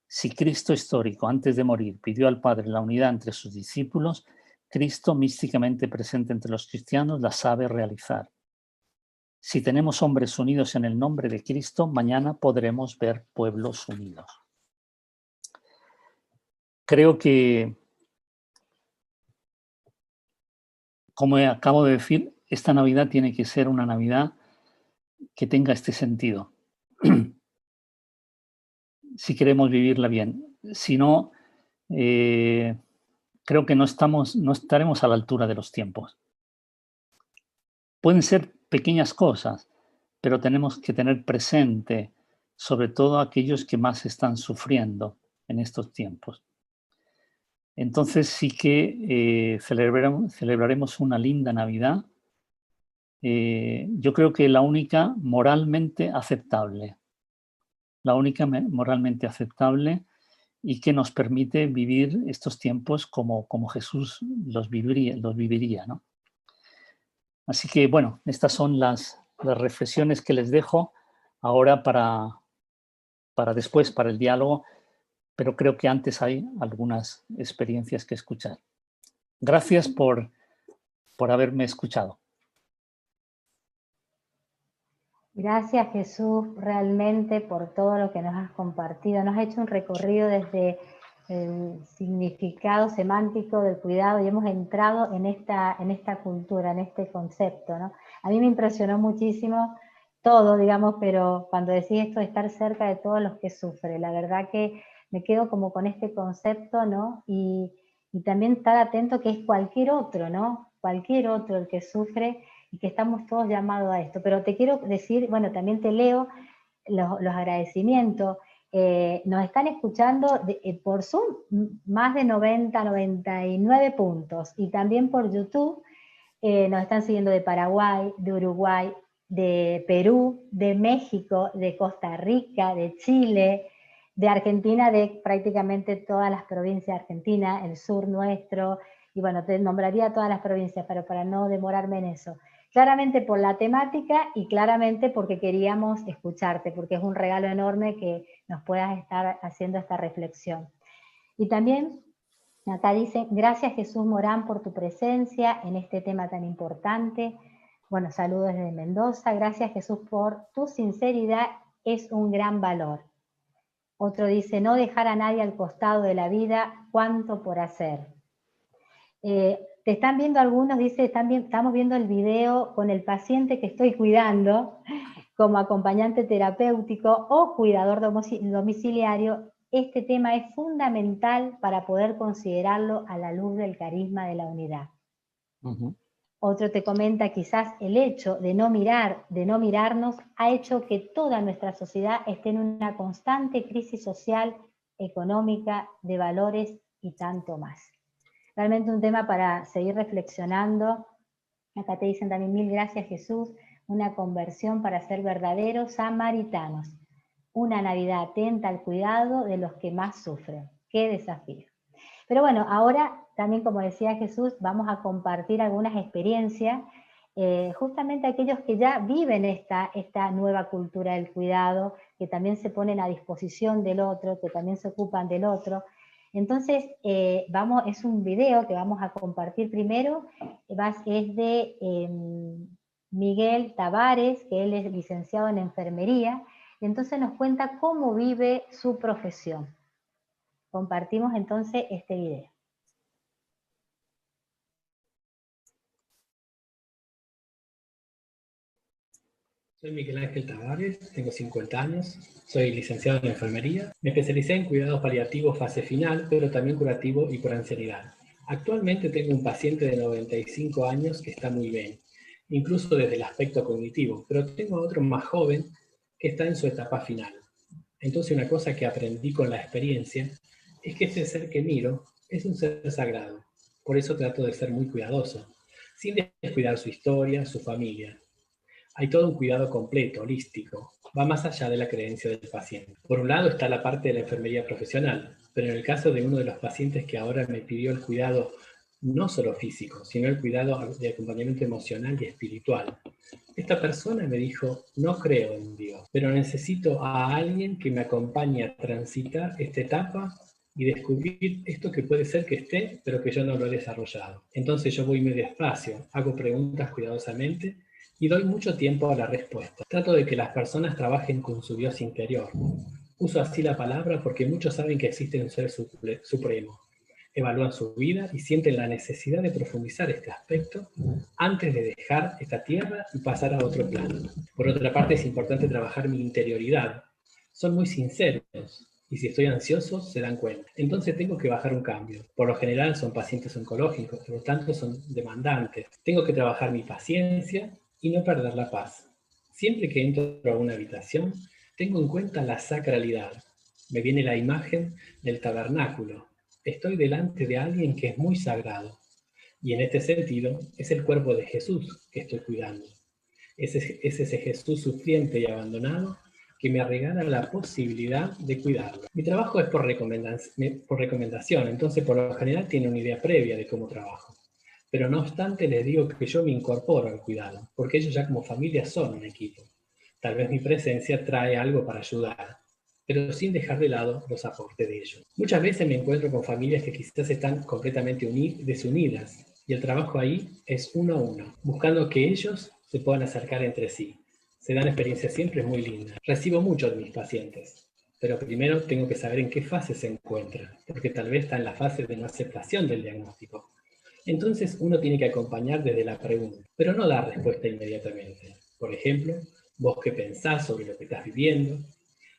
Si Cristo histórico, antes de morir, pidió al Padre la unidad entre sus discípulos, Cristo místicamente presente entre los cristianos la sabe realizar. Si tenemos hombres unidos en el nombre de Cristo, mañana podremos ver pueblos unidos. Creo que, como acabo de decir, esta Navidad tiene que ser una Navidad que tenga este sentido. Si queremos vivirla bien. Si no, creo que no estaremos a la altura de los tiempos. Pueden ser pequeñas cosas, pero tenemos que tener presente sobre todo aquellos que más están sufriendo en estos tiempos. Entonces sí que celebraremos una linda Navidad. Yo creo que la única moralmente aceptable. La única moralmente aceptable y que nos permite vivir estos tiempos como Jesús los viviría, ¿no? Así que, bueno, estas son las reflexiones que les dejo ahora para después, para el diálogo, pero creo que antes hay algunas experiencias que escuchar. Gracias por haberme escuchado. Gracias, Jesús, realmente por todo lo que nos has compartido. Nos has hecho un recorrido desde el significado semántico del cuidado y hemos entrado en esta cultura, en este concepto, ¿no? A mí me impresionó muchísimo todo, digamos, pero cuando decís esto de estar cerca de todos los que sufren, la verdad que me quedo como con este concepto, ¿no? Y también estar atento que es cualquier otro, ¿no? Cualquier otro el que sufre y que estamos todos llamados a esto. Pero te quiero decir, bueno, también te leo los agradecimientos. Nos están escuchando por Zoom más de 90, 99 puntos, y también por YouTube nos están siguiendo de Paraguay, de Uruguay, de Perú, de México, de Costa Rica, de Chile, de Argentina, de prácticamente todas las provincias de Argentina, el sur nuestro, y bueno, te nombraría todas las provincias, pero para no demorarme en eso. Claramente por la temática y claramente porque queríamos escucharte, porque es un regalo enorme que nos puedas estar haciendo esta reflexión. Y también acá dice, gracias Jesús Morán por tu presencia en este tema tan importante. Bueno, saludos desde Mendoza. Gracias Jesús por tu sinceridad, es un gran valor. Otro dice, no dejar a nadie al costado de la vida, cuánto por hacer. Te están viendo algunos, dice, estamos viendo el video con el paciente que estoy cuidando como acompañante terapéutico o cuidador domiciliario. Este tema es fundamental para poder considerarlo a la luz del carisma de la unidad. Otro te comenta, quizás el hecho de no mirarnos, ha hecho que toda nuestra sociedad esté en una constante crisis social, económica, de valores y tanto más. Realmente un tema para seguir reflexionando. Acá te dicen también, mil gracias Jesús, una conversión para ser verdaderos samaritanos. Una Navidad atenta al cuidado de los que más sufren. ¡Qué desafío! Pero bueno, ahora también, como decía Jesús, vamos a compartir algunas experiencias, justamente aquellos que ya viven esta nueva cultura del cuidado, que también se ponen a disposición del otro, que también se ocupan del otro. Entonces, es un video que vamos a compartir primero, es de Miguel Tavares, que él es licenciado en enfermería, y entonces nos cuenta cómo vive su profesión. Compartimos entonces este video. Soy Miguel Ángel Tavares, tengo 50 años, soy licenciado en enfermería. Me especialicé en cuidados paliativos fase final, pero también curativo y por ancianidad. Actualmente tengo un paciente de 95 años que está muy bien, incluso desde el aspecto cognitivo, pero tengo otro más joven que está en su etapa final. Entonces una cosa que aprendí con la experiencia es que ese ser que miro es un ser sagrado. Por eso trato de ser muy cuidadoso, sin descuidar su historia, su familia. Hay todo un cuidado completo, holístico, va más allá de la creencia del paciente. Por un lado está la parte de la enfermería profesional, pero en el caso de uno de los pacientes que ahora me pidió el cuidado no solo físico, sino el cuidado de acompañamiento emocional y espiritual. Esta persona me dijo, no creo en Dios, pero necesito a alguien que me acompañe a transitar esta etapa y descubrir esto que puede ser que esté, pero que yo no lo he desarrollado. Entonces yo voy muy despacio, hago preguntas cuidadosamente, y doy mucho tiempo a la respuesta. Trato de que las personas trabajen con su Dios interior. Uso así la palabra porque muchos saben que existe un ser supremo. Evalúan su vida y sienten la necesidad de profundizar este aspecto antes de dejar esta tierra y pasar a otro plano. Por otra parte, es importante trabajar mi interioridad. Son muy sinceros y si estoy ansioso se dan cuenta. Entonces tengo que bajar un cambio. Por lo general son pacientes oncológicos, por lo tanto son demandantes. Tengo que trabajar mi paciencia y no perder la paz. Siempre que entro a una habitación, tengo en cuenta la sacralidad. Me viene la imagen del tabernáculo. Estoy delante de alguien que es muy sagrado. Y en este sentido, es el cuerpo de Jesús que estoy cuidando. Es ese Jesús sufriente y abandonado que me regala la posibilidad de cuidarlo. Mi trabajo es por recomendación, entonces por lo general tiene una idea previa de cómo trabajo. Pero no obstante les digo que yo me incorporo al cuidado, porque ellos ya como familia son un equipo. Tal vez mi presencia trae algo para ayudar, pero sin dejar de lado los aportes de ellos. Muchas veces me encuentro con familias que quizás están completamente desunidas, y el trabajo ahí es uno a uno, buscando que ellos se puedan acercar entre sí. Se dan experiencias siempre muy lindas. Recibo mucho de mis pacientes, pero primero tengo que saber en qué fase se encuentra, porque tal vez está en la fase de no aceptación del diagnóstico. Entonces uno tiene que acompañar desde la pregunta, pero no dar respuesta inmediatamente. Por ejemplo, vos qué pensás sobre lo que estás viviendo,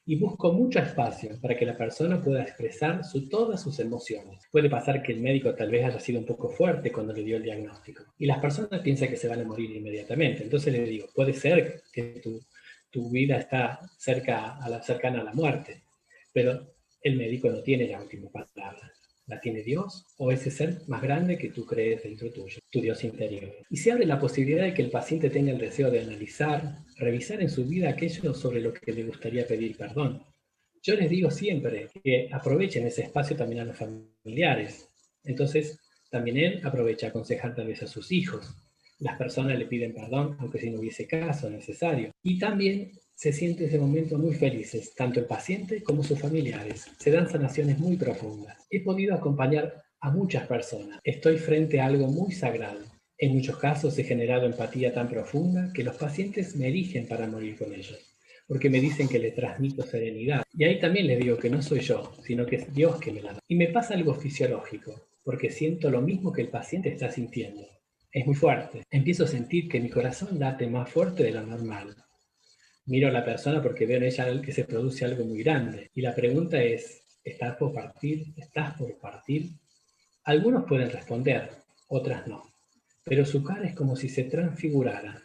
y busco mucho espacio para que la persona pueda expresar todas sus emociones. Puede pasar que el médico tal vez haya sido un poco fuerte cuando le dio el diagnóstico, y las personas piensan que se van a morir inmediatamente. Entonces le digo, puede ser que tu vida está cercana a la muerte, pero el médico no tiene la última palabra. ¿La tiene Dios o ese ser más grande que tú crees dentro tuyo, tu Dios interior? Y se abre la posibilidad de que el paciente tenga el deseo de analizar, revisar en su vida aquello sobre lo que le gustaría pedir perdón. Yo les digo siempre que aprovechen ese espacio también a los familiares. Entonces, también él aprovecha a aconsejar tal vez a sus hijos. Las personas le piden perdón, aunque si no hubiese caso necesario. Y también se siente ese momento muy felices, tanto el paciente como sus familiares. Se dan sanaciones muy profundas. He podido acompañar a muchas personas. Estoy frente a algo muy sagrado. En muchos casos he generado empatía tan profunda que los pacientes me eligen para morir con ellos, porque me dicen que les transmito serenidad. Y ahí también les digo que no soy yo, sino que es Dios que me la da. Y me pasa algo fisiológico, porque siento lo mismo que el paciente está sintiendo. Es muy fuerte. Empiezo a sentir que mi corazón late más fuerte de lo normal. Miro a la persona porque veo en ella que se produce algo muy grande. Y la pregunta es, ¿estás por partir? ¿Estás por partir? Algunos pueden responder, otras no. Pero su cara es como si se transfigurara.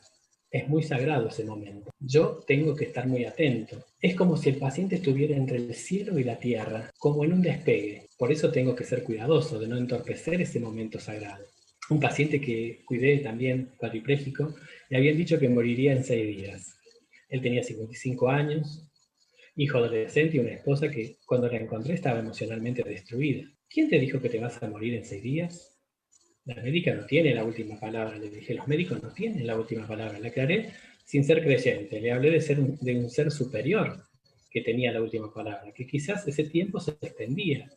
Es muy sagrado ese momento. Yo tengo que estar muy atento. Es como si el paciente estuviera entre el cielo y la tierra, como en un despegue. Por eso tengo que ser cuidadoso de no entorpecer ese momento sagrado. Un paciente que cuidé también, cuadripléjico, le habían dicho que moriría en 6 días. Él tenía 55 años, hijo adolescente y una esposa que cuando la encontré estaba emocionalmente destruida. ¿Quién te dijo que te vas a morir en 6 días? La médica no tiene la última palabra, le dije, los médicos no tienen la última palabra. Le aclaré sin ser creyente, le hablé de un ser superior que tenía la última palabra, que quizás ese tiempo se extendía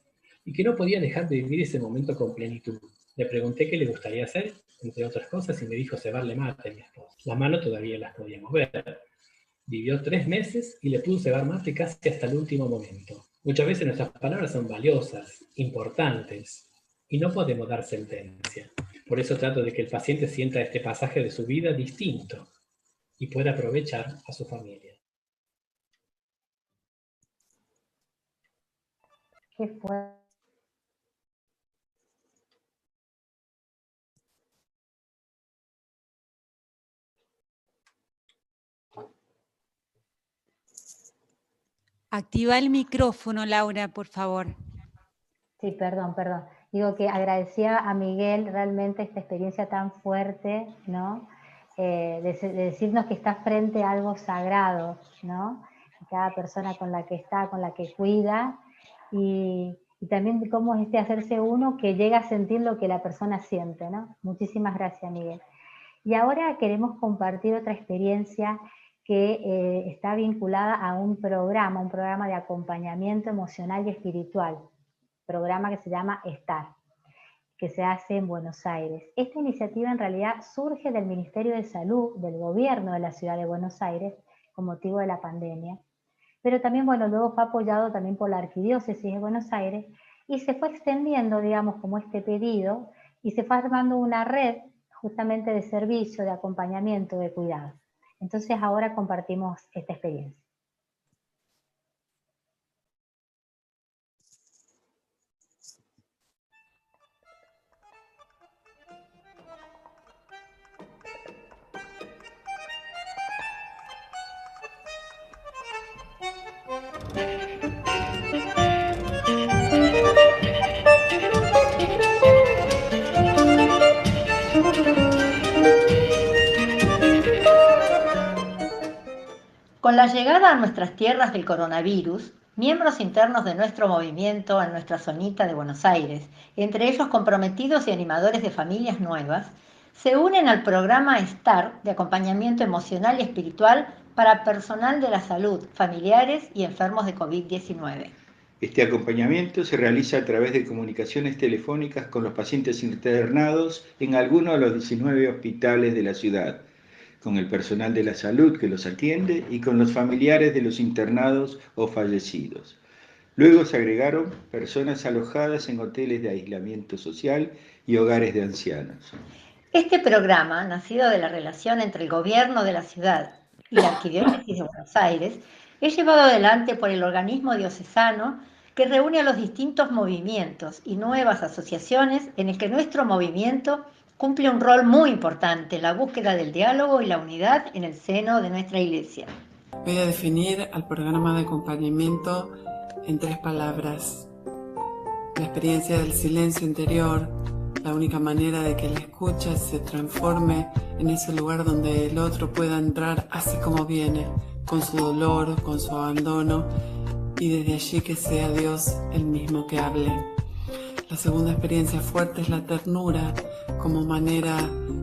y que no podía dejar de vivir ese momento con plenitud. Le pregunté qué le gustaría hacer, entre otras cosas, y me dijo cebarle mate a mi esposa. Las manos todavía las podía mover. Vivió 3 meses y le pudo cebar mate casi hasta el último momento. Muchas veces nuestras palabras son valiosas, importantes, y no podemos dar sentencia. Por eso trato de que el paciente sienta este pasaje de su vida distinto y pueda aprovechar a su familia. Qué fuerte. Activa el micrófono, Laura, por favor. Sí, perdón. Digo que agradecía a Miguel realmente esta experiencia tan fuerte, ¿no? De decirnos que está frente a algo sagrado, ¿no? Cada persona con la que está, con la que cuida, y también de cómo es hacerse uno que llega a sentir lo que la persona siente, ¿no? Muchísimas gracias, Miguel. Y ahora queremos compartir otra experiencia que está vinculada a un programa de acompañamiento emocional y espiritual, programa que se llama Estar. que se hace en Buenos Aires. Esta iniciativa en realidad surge del Ministerio de Salud, del gobierno de la ciudad de Buenos Aires, con motivo de la pandemia. Pero también, bueno, luego fue apoyado también por la Arquidiócesis de Buenos Aires y se fue extendiendo, digamos, como este pedido y se fue armando una red justamente de servicio, de acompañamiento, de cuidado. Entonces ahora compartimos esta experiencia. Con la llegada a nuestras tierras del coronavirus, miembros internos de nuestro movimiento en nuestra zonita de Buenos Aires, entre ellos comprometidos y animadores de familias nuevas, se unen al programa STAR de acompañamiento emocional y espiritual para personal de la salud, familiares y enfermos de COVID-19. Este acompañamiento se realiza a través de comunicaciones telefónicas con los pacientes internados en alguno de los 19 hospitales de la ciudad, con el personal de la salud que los atiende y con los familiares de los internados o fallecidos. Luego se agregaron personas alojadas en hoteles de aislamiento social y hogares de ancianos. Este programa, nacido de la relación entre el gobierno de la ciudad y la Arquidiócesis de Buenos Aires, es llevado adelante por el organismo diocesano que reúne a los distintos movimientos y nuevas asociaciones en el que nuestro movimiento cumple un rol muy importante en la búsqueda del diálogo y la unidad en el seno de nuestra Iglesia. Voy a definir al programa de acompañamiento en 3 palabras. La experiencia del silencio interior, la única manera de que la escucha se transforme en ese lugar donde el otro pueda entrar así como viene, con su dolor, con su abandono, y desde allí que sea Dios el mismo que hable. La segunda experiencia fuerte es la ternura, como manera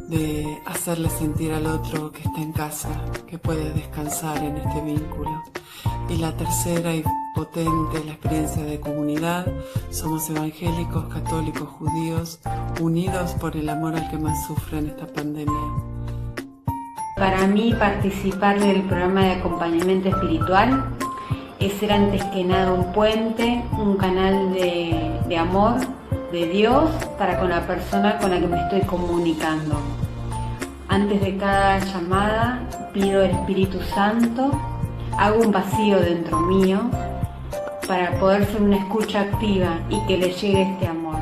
de hacerle sentir al otro que está en casa, que puede descansar en este vínculo. Y la tercera y potente es la experiencia de comunidad. Somos evangélicos, católicos, judíos, unidos por el amor al que más sufre en esta pandemia. Para mí, participar del programa de acompañamiento espiritual es ser antes que nada un puente, un canal de amor de Dios para con la persona con la que me estoy comunicando. Antes de cada llamada pido al Espíritu Santo, hago un vacío dentro mío para poder ser una escucha activa y que le llegue este amor.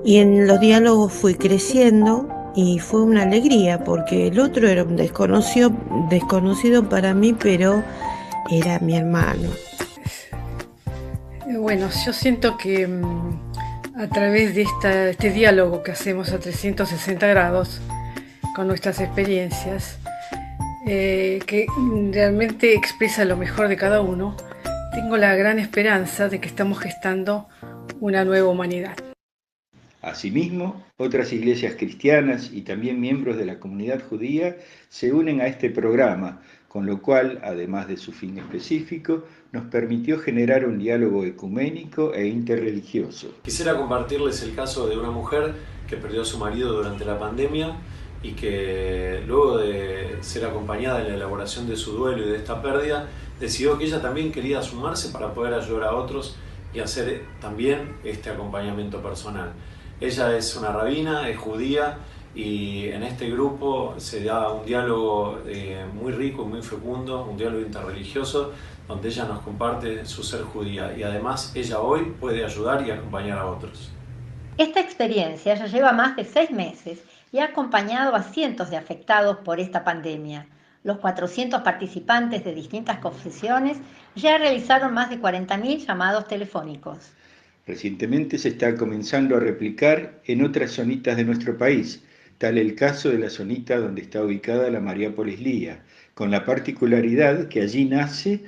Y en los diálogos fui creciendo y fue una alegría porque el otro era un desconocido para mí, pero era mi hermano. Bueno, yo siento que a través de este diálogo que hacemos a 360 grados con nuestras experiencias, que realmente expresa lo mejor de cada uno, tengo la gran esperanza de que estamos gestando una nueva humanidad. Asimismo, otras iglesias cristianas y también miembros de la comunidad judía se unen a este programa, con lo cual, además de su fin específico, nos permitió generar un diálogo ecuménico e interreligioso. Quisiera compartirles el caso de una mujer que perdió a su marido durante la pandemia y que luego de ser acompañada en la elaboración de su duelo y de esta pérdida, decidió que ella también quería sumarse para poder ayudar a otros y hacer también este acompañamiento personal. Ella es una rabina, es judía, y en este grupo se da un diálogo muy rico y muy fecundo, un diálogo interreligioso, donde ella nos comparte su ser judía y además ella hoy puede ayudar y acompañar a otros. Esta experiencia ya lleva más de 6 meses y ha acompañado a cientos de afectados por esta pandemia. Los 400 participantes de distintas confesiones ya realizaron más de 40.000 llamados telefónicos. Recientemente se está comenzando a replicar en otras zonitas de nuestro país, tal el caso de la zonita donde está ubicada la Mariápolis Lía, con la particularidad que allí nace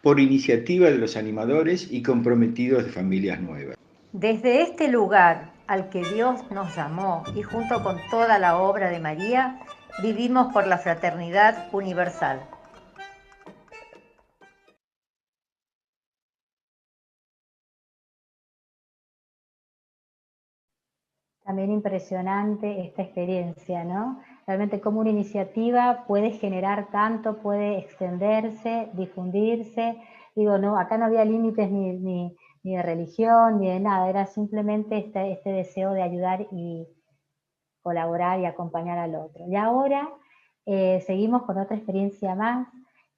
por iniciativa de los animadores y comprometidos de familias nuevas. Desde este lugar al que Dios nos llamó y junto con toda la obra de María, vivimos por la fraternidad universal. También impresionante esta experiencia, ¿no? Realmente cómo una iniciativa puede generar tanto, puede extenderse, difundirse. Digo, no, acá no había límites ni de religión, ni de nada, era simplemente este deseo de ayudar y colaborar y acompañar al otro. Y ahora seguimos con otra experiencia más.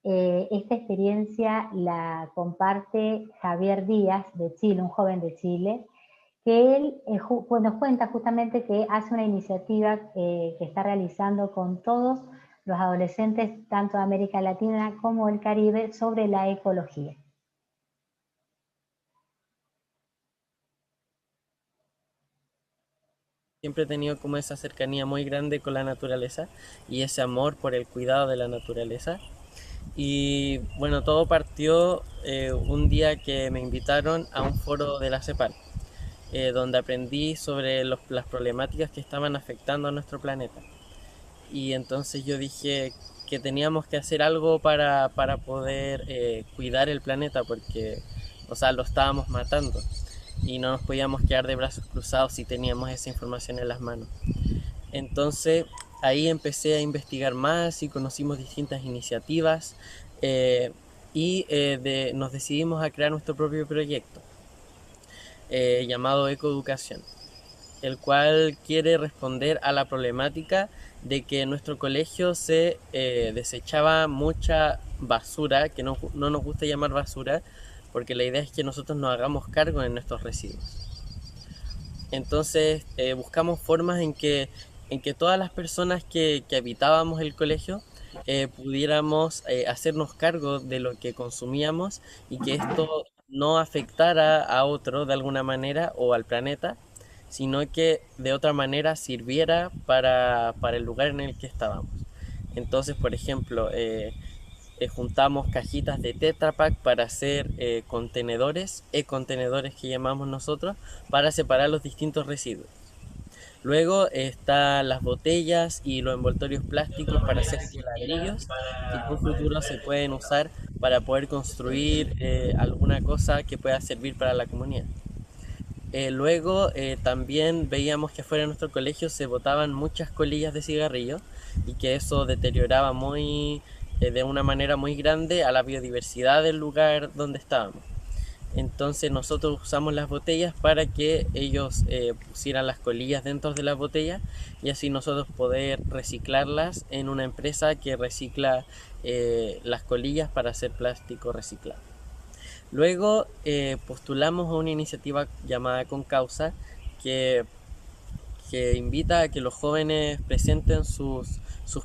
Esta experiencia la comparte Javier Díaz de Chile, un joven de Chile, que él nos cuenta justamente que hace una iniciativa que está realizando con todos los adolescentes, tanto de América Latina como del Caribe, sobre la ecología. Siempre he tenido como esa cercanía muy grande con la naturaleza y ese amor por el cuidado de la naturaleza. Y bueno, todo partió un día que me invitaron a un foro de la CEPAL, donde aprendí sobre las problemáticas que estaban afectando a nuestro planeta. Y entonces yo dije que teníamos que hacer algo para poder cuidar el planeta, porque, o sea, lo estábamos matando y no nos podíamos quedar de brazos cruzados si teníamos esa información en las manos. Entonces ahí empecé a investigar más y conocimos distintas iniciativas nos decidimos a crear nuestro propio proyecto llamado Ecoeducación, el cual quiere responder a la problemática de que en nuestro colegio se desechaba mucha basura, que no nos gusta llamar basura, porque la idea es que nosotros nos hagamos cargo de nuestros residuos. Entonces buscamos formas en que todas las personas que habitábamos el colegio pudiéramos hacernos cargo de lo que consumíamos y que esto no afectara a otro de alguna manera o al planeta, sino que de otra manera sirviera para el lugar en el que estábamos. Entonces, por ejemplo, juntamos cajitas de Tetra Pak para hacer contenedores, e-contenedores que llamamos nosotros, para separar los distintos residuos. Luego están las botellas y los envoltorios plásticos para hacer ladrillos que en un futuro se pueden usar para poder construir alguna cosa que pueda servir para la comunidad. Luego también veíamos que afuera de nuestro colegio se botaban muchas colillas de cigarrillo y que eso deterioraba de una manera muy grande a la biodiversidad del lugar donde estábamos. Entonces nosotros usamos las botellas para que ellos pusieran las colillas dentro de las botellas y así nosotros poder reciclarlas en una empresa que recicla las colillas para hacer plástico reciclado. Luego postulamos a una iniciativa llamada Concausa que invita a que los jóvenes presenten sus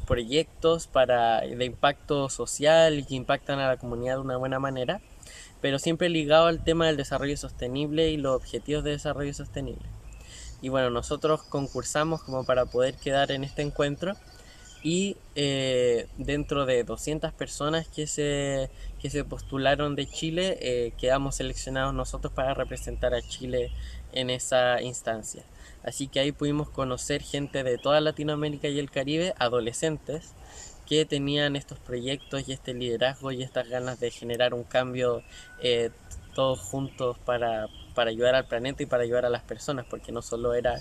proyectos de impacto social y que impactan a la comunidad de una buena manera, pero siempre ligado al tema del desarrollo sostenible y los objetivos de desarrollo sostenible. Y bueno, nosotros concursamos como para poder quedar en este encuentro y dentro de 200 personas que se postularon de Chile, quedamos seleccionados nosotros para representar a Chile en esa instancia. Así que ahí pudimos conocer gente de toda Latinoamérica y el Caribe, adolescentes, que tenían estos proyectos y este liderazgo y estas ganas de generar un cambio todos juntos para ayudar al planeta y para ayudar a las personas, porque no solo era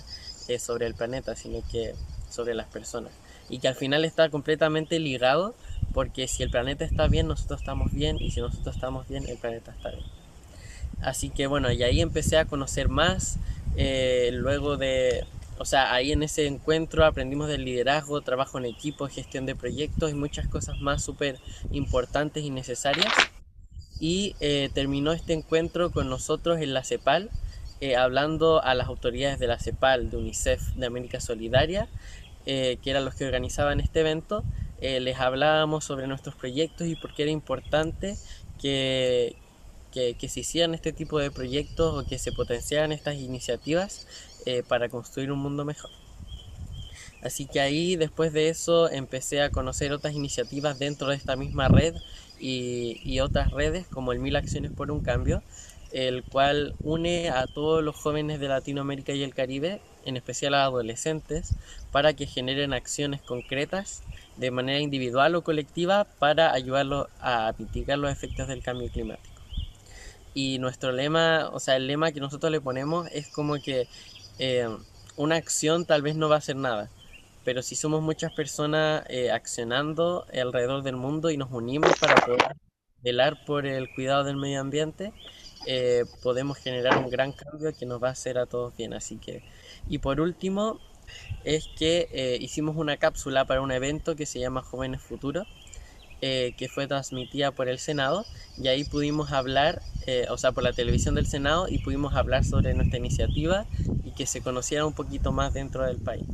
sobre el planeta, sino que sobre las personas. Y que al final está completamente ligado, porque si el planeta está bien, nosotros estamos bien, y si nosotros estamos bien, el planeta está bien. Así que bueno, y ahí empecé a conocer más, ahí en ese encuentro aprendimos del liderazgo, trabajo en equipo, gestión de proyectos y muchas cosas más súper importantes y necesarias. Y terminó este encuentro con nosotros en la CEPAL, hablando a las autoridades de la CEPAL, de UNICEF, de América Solidaria, que eran los que organizaban este evento. Les hablábamos sobre nuestros proyectos y por qué era importante que se hicieran este tipo de proyectos o que se potenciaran estas iniciativas para construir un mundo mejor. Así que ahí, después de eso, empecé a conocer otras iniciativas dentro de esta misma red y otras redes como el 1000 Acciones por un Cambio, el cual une a todos los jóvenes de Latinoamérica y el Caribe, en especial a adolescentes, para que generen acciones concretas de manera individual o colectiva para ayudarlos a mitigar los efectos del cambio climático. Y nuestro lema, o sea, el lema que nosotros le ponemos es como que una acción tal vez no va a hacer nada, pero si somos muchas personas accionando alrededor del mundo y nos unimos para poder velar por el cuidado del medio ambiente, podemos generar un gran cambio que nos va a hacer a todos bien. Así que, y por último, es que hicimos una cápsula para un evento que se llama Jóvenes Futuros, que fue transmitida por el Senado, y ahí pudimos hablar, o sea, por la televisión del Senado, y pudimos hablar sobre nuestra iniciativa y que se conociera un poquito más dentro del país.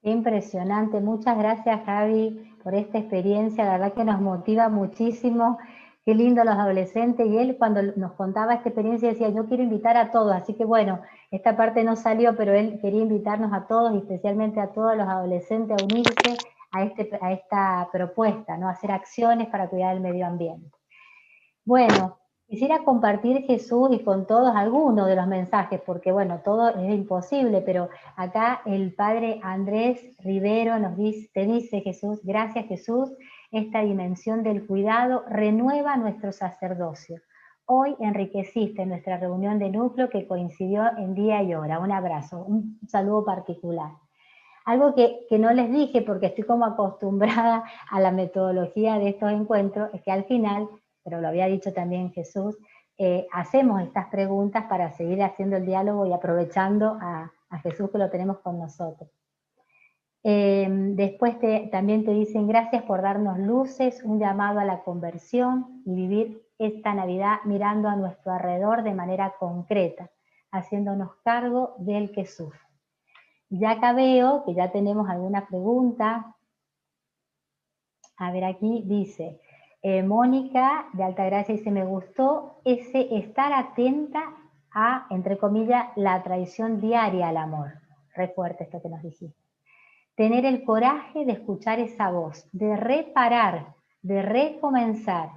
Qué impresionante, muchas gracias Javi por esta experiencia, la verdad que nos motiva muchísimo, qué lindo los adolescentes, y él cuando nos contaba esta experiencia decía, yo quiero invitar a todos, así que bueno, esta parte no salió, pero él quería invitarnos a todos, y especialmente a todos los adolescentes a unirse a esta propuesta, ¿no? A hacer acciones para cuidar el medio ambiente. Bueno, quisiera compartir, Jesús, y con todos algunos de los mensajes, porque bueno, todo es imposible, pero acá el padre Andrés Rivero nos dice, te dice, Jesús, gracias Jesús, esta dimensión del cuidado renueva nuestro sacerdocio. Hoy enriqueciste nuestra reunión de núcleo que coincidió en día y hora. Un abrazo, un saludo particular. Algo que no les dije, porque estoy como acostumbrada a la metodología de estos encuentros, es que al final, pero lo había dicho también Jesús, hacemos estas preguntas para seguir haciendo el diálogo y aprovechando a Jesús que lo tenemos con nosotros. Después también te dicen gracias por darnos luces, un llamado a la conversión y vivir esta Navidad mirando a nuestro alrededor de manera concreta, haciéndonos cargo del que sufre. Ya acá veo que ya tenemos alguna pregunta. A ver, aquí dice, Mónica de Altagracia dice, me gustó ese estar atenta a, entre comillas, la traición diaria al amor. Re fuerte esto que nos dijiste. Tener el coraje de escuchar esa voz, de reparar, de recomenzar.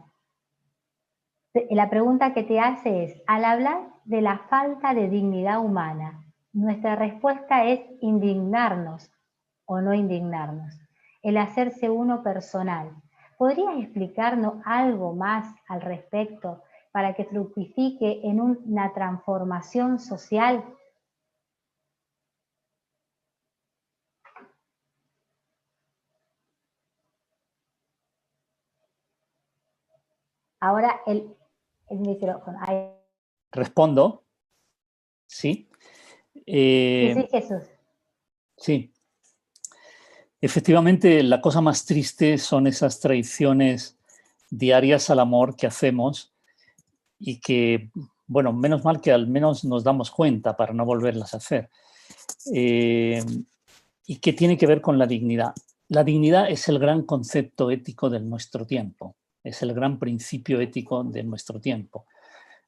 La pregunta que te hace es, al hablar de la falta de dignidad humana, nuestra respuesta es indignarnos o no indignarnos, el hacerse uno personal. ¿Podrías explicarnos algo más al respecto para que fructifique en una transformación social? Ahora el micrófono. Ahí. ¿Respondo? Sí. Sí, Jesús. Sí. Efectivamente, la cosa más triste son esas traiciones diarias al amor que hacemos y que, bueno, menos mal que al menos nos damos cuenta para no volverlas a hacer. Y que tiene que ver con la dignidad. La dignidad es el gran concepto ético de nuestro tiempo. Es el gran principio ético de nuestro tiempo.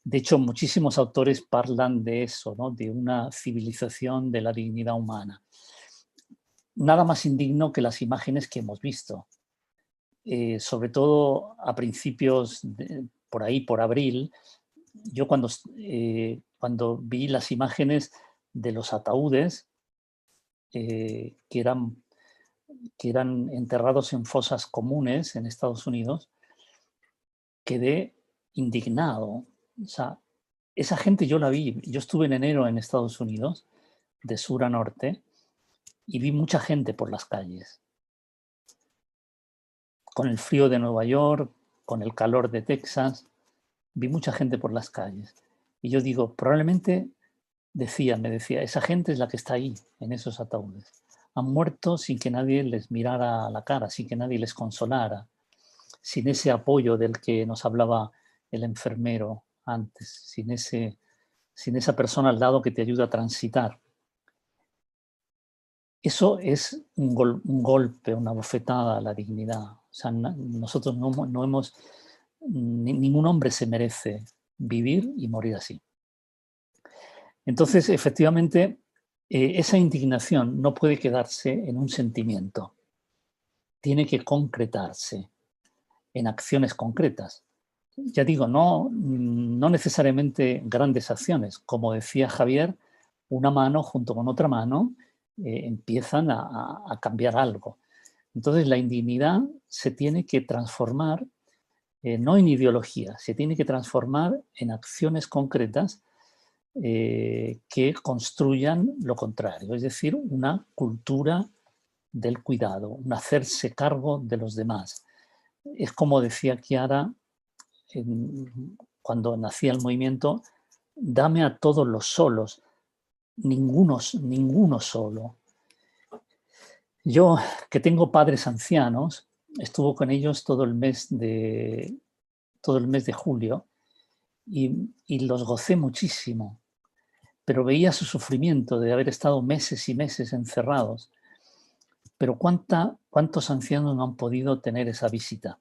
De hecho, muchísimos autores hablan de eso, ¿no? De una civilización de la dignidad humana. Nada más indigno que las imágenes que hemos visto. Sobre todo a principios, por ahí, por abril, yo cuando vi las imágenes de los ataúdes que eran enterrados en fosas comunes en Estados Unidos, quedé indignado. O sea, esa gente yo la vi. Yo estuve en enero en Estados Unidos, de sur a norte, y vi mucha gente por las calles. Con el frío de Nueva York, con el calor de Texas, vi mucha gente por las calles. Y yo digo, probablemente, me decía, esa gente es la que está ahí, en esos ataúdes. Han muerto sin que nadie les mirara a la cara, sin que nadie les consolara, sin ese apoyo del que nos hablaba el enfermero antes, sin esa persona al lado que te ayuda a transitar. Eso es un golpe, una bofetada a la dignidad. O sea, nosotros no hemos, ningún hombre se merece vivir y morir así. Entonces, efectivamente, esa indignación no puede quedarse en un sentimiento. Tiene que concretarse en acciones concretas. Ya digo, no necesariamente grandes acciones. Como decía Javier, una mano junto con otra mano empiezan a cambiar algo. Entonces la indignidad se tiene que transformar, no en ideología, se tiene que transformar en acciones concretas que construyan lo contrario, es decir, una cultura del cuidado, un hacerse cargo de los demás. Es como decía Chiara cuando nacía el movimiento: dame a todos los solos, ninguno solo. Yo, que tengo padres ancianos, estuve con ellos todo el mes de julio y los gocé muchísimo, pero veía su sufrimiento de haber estado meses y meses encerrados. Pero ¿cuántos ancianos no han podido tener esa visita?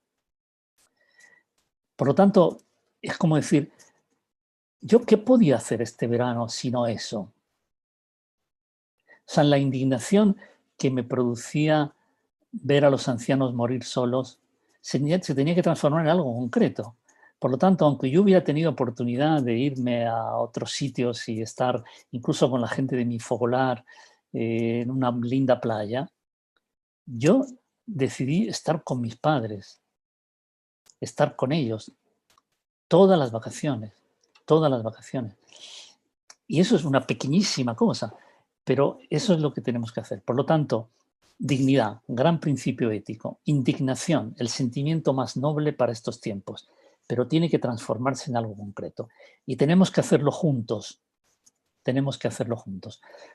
Por lo tanto, es como decir, ¿yo qué podía hacer este verano sino eso? O sea, la indignación que me producía ver a los ancianos morir solos se tenía que transformar en algo concreto. Por lo tanto, aunque yo hubiera tenido oportunidad de irme a otros sitios y estar incluso con la gente de mi fogolar en una linda playa, yo decidí estar con mis padres, estar con ellos todas las vacaciones. Y eso es una pequeñísima cosa, pero eso es lo que tenemos que hacer. Por lo tanto, dignidad, gran principio ético. Indignación, el sentimiento más noble para estos tiempos, pero tiene que transformarse en algo concreto. Y tenemos que hacerlo juntos.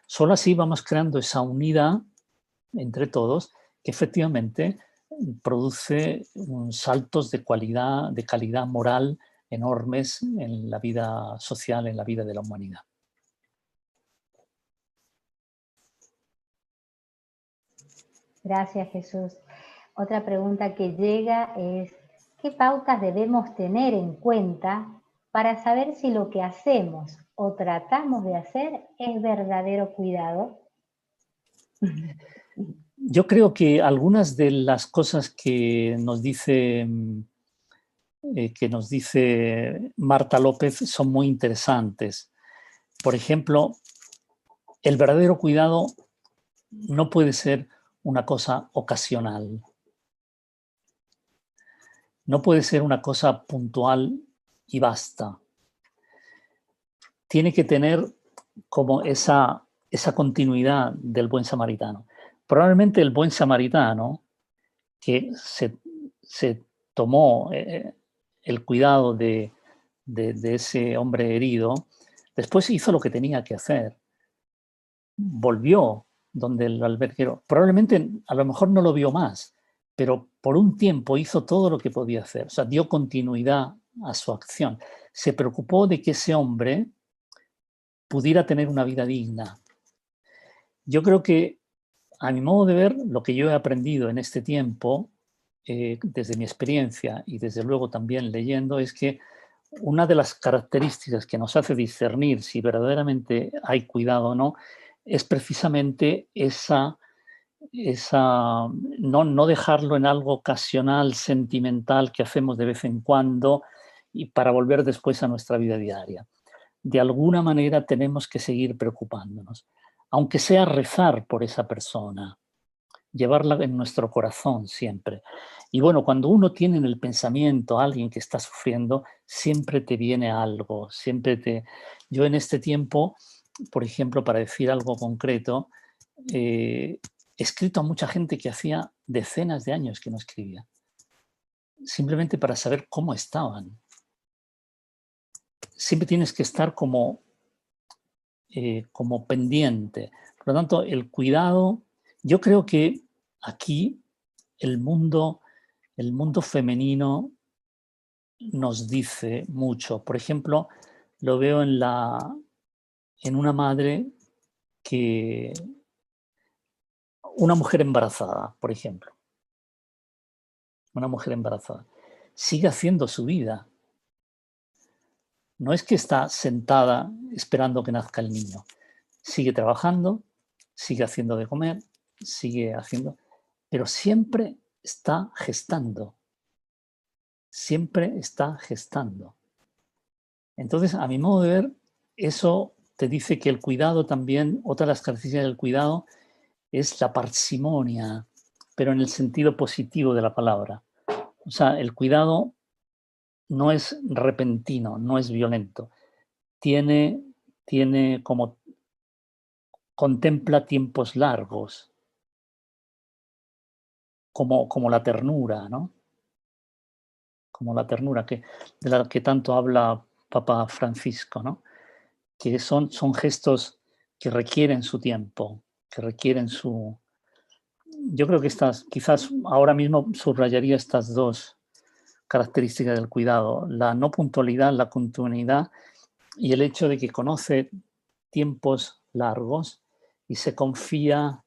Solo así vamos creando esa unidad entre todos que efectivamente produce saltos de calidad moral enormes en la vida social, en la vida de la humanidad. Gracias, Jesús. Otra pregunta que llega es, ¿qué pautas debemos tener en cuenta para saber si lo que hacemos o tratamos de hacer es verdadero cuidado? Yo creo que algunas de las cosas que nos dice Marta López son muy interesantes. Por ejemplo, el verdadero cuidado no puede ser una cosa ocasional. No puede ser una cosa puntual y basta. Tiene que tener como esa continuidad del buen samaritano. Probablemente el buen samaritano que se tomó el cuidado de ese hombre herido, después hizo lo que tenía que hacer. Volvió donde el alberguero. Probablemente a lo mejor no lo vio más, pero por un tiempo hizo todo lo que podía hacer. O sea, dio continuidad a su acción. Se preocupó de que ese hombre pudiera tener una vida digna. Yo creo que, a mi modo de ver, lo que yo he aprendido en este tiempo, desde mi experiencia y desde luego también leyendo, es que una de las características que nos hace discernir si verdaderamente hay cuidado o no es precisamente no dejarlo en algo ocasional, sentimental, que hacemos de vez en cuando y para volver después a nuestra vida diaria. De alguna manera tenemos que seguir preocupándonos, aunque sea rezar por esa persona, llevarla en nuestro corazón siempre. Y bueno, cuando uno tiene en el pensamiento a alguien que está sufriendo, siempre te viene algo, Yo en este tiempo, por ejemplo, para decir algo concreto, he escrito a mucha gente que hacía decenas de años que no escribía, simplemente para saber cómo estaban. Siempre tienes que estar como pendiente. Por lo tanto, el cuidado, yo creo que aquí el mundo femenino nos dice mucho. Por ejemplo, lo veo en una madre una mujer embarazada, por ejemplo. Una mujer embarazada sigue haciendo su vida. No es que está sentada esperando que nazca el niño. Sigue trabajando, sigue haciendo de comer, pero siempre está gestando. Siempre está gestando. Entonces, a mi modo de ver, eso te dice que el cuidado también, otra de las características del cuidado es la parsimonia, pero en el sentido positivo de la palabra. O sea, el cuidado no es repentino, no es violento. Tiene tiene como contempla tiempos largos, como la ternura, ¿no? Como la ternura de la que tanto habla Papa Francisco, ¿no? Que son gestos que requieren su tiempo, que requieren su... Yo creo que quizás ahora mismo subrayaría estas dos características del cuidado, la no puntualidad, la continuidad y el hecho de que conoce tiempos largos y se confía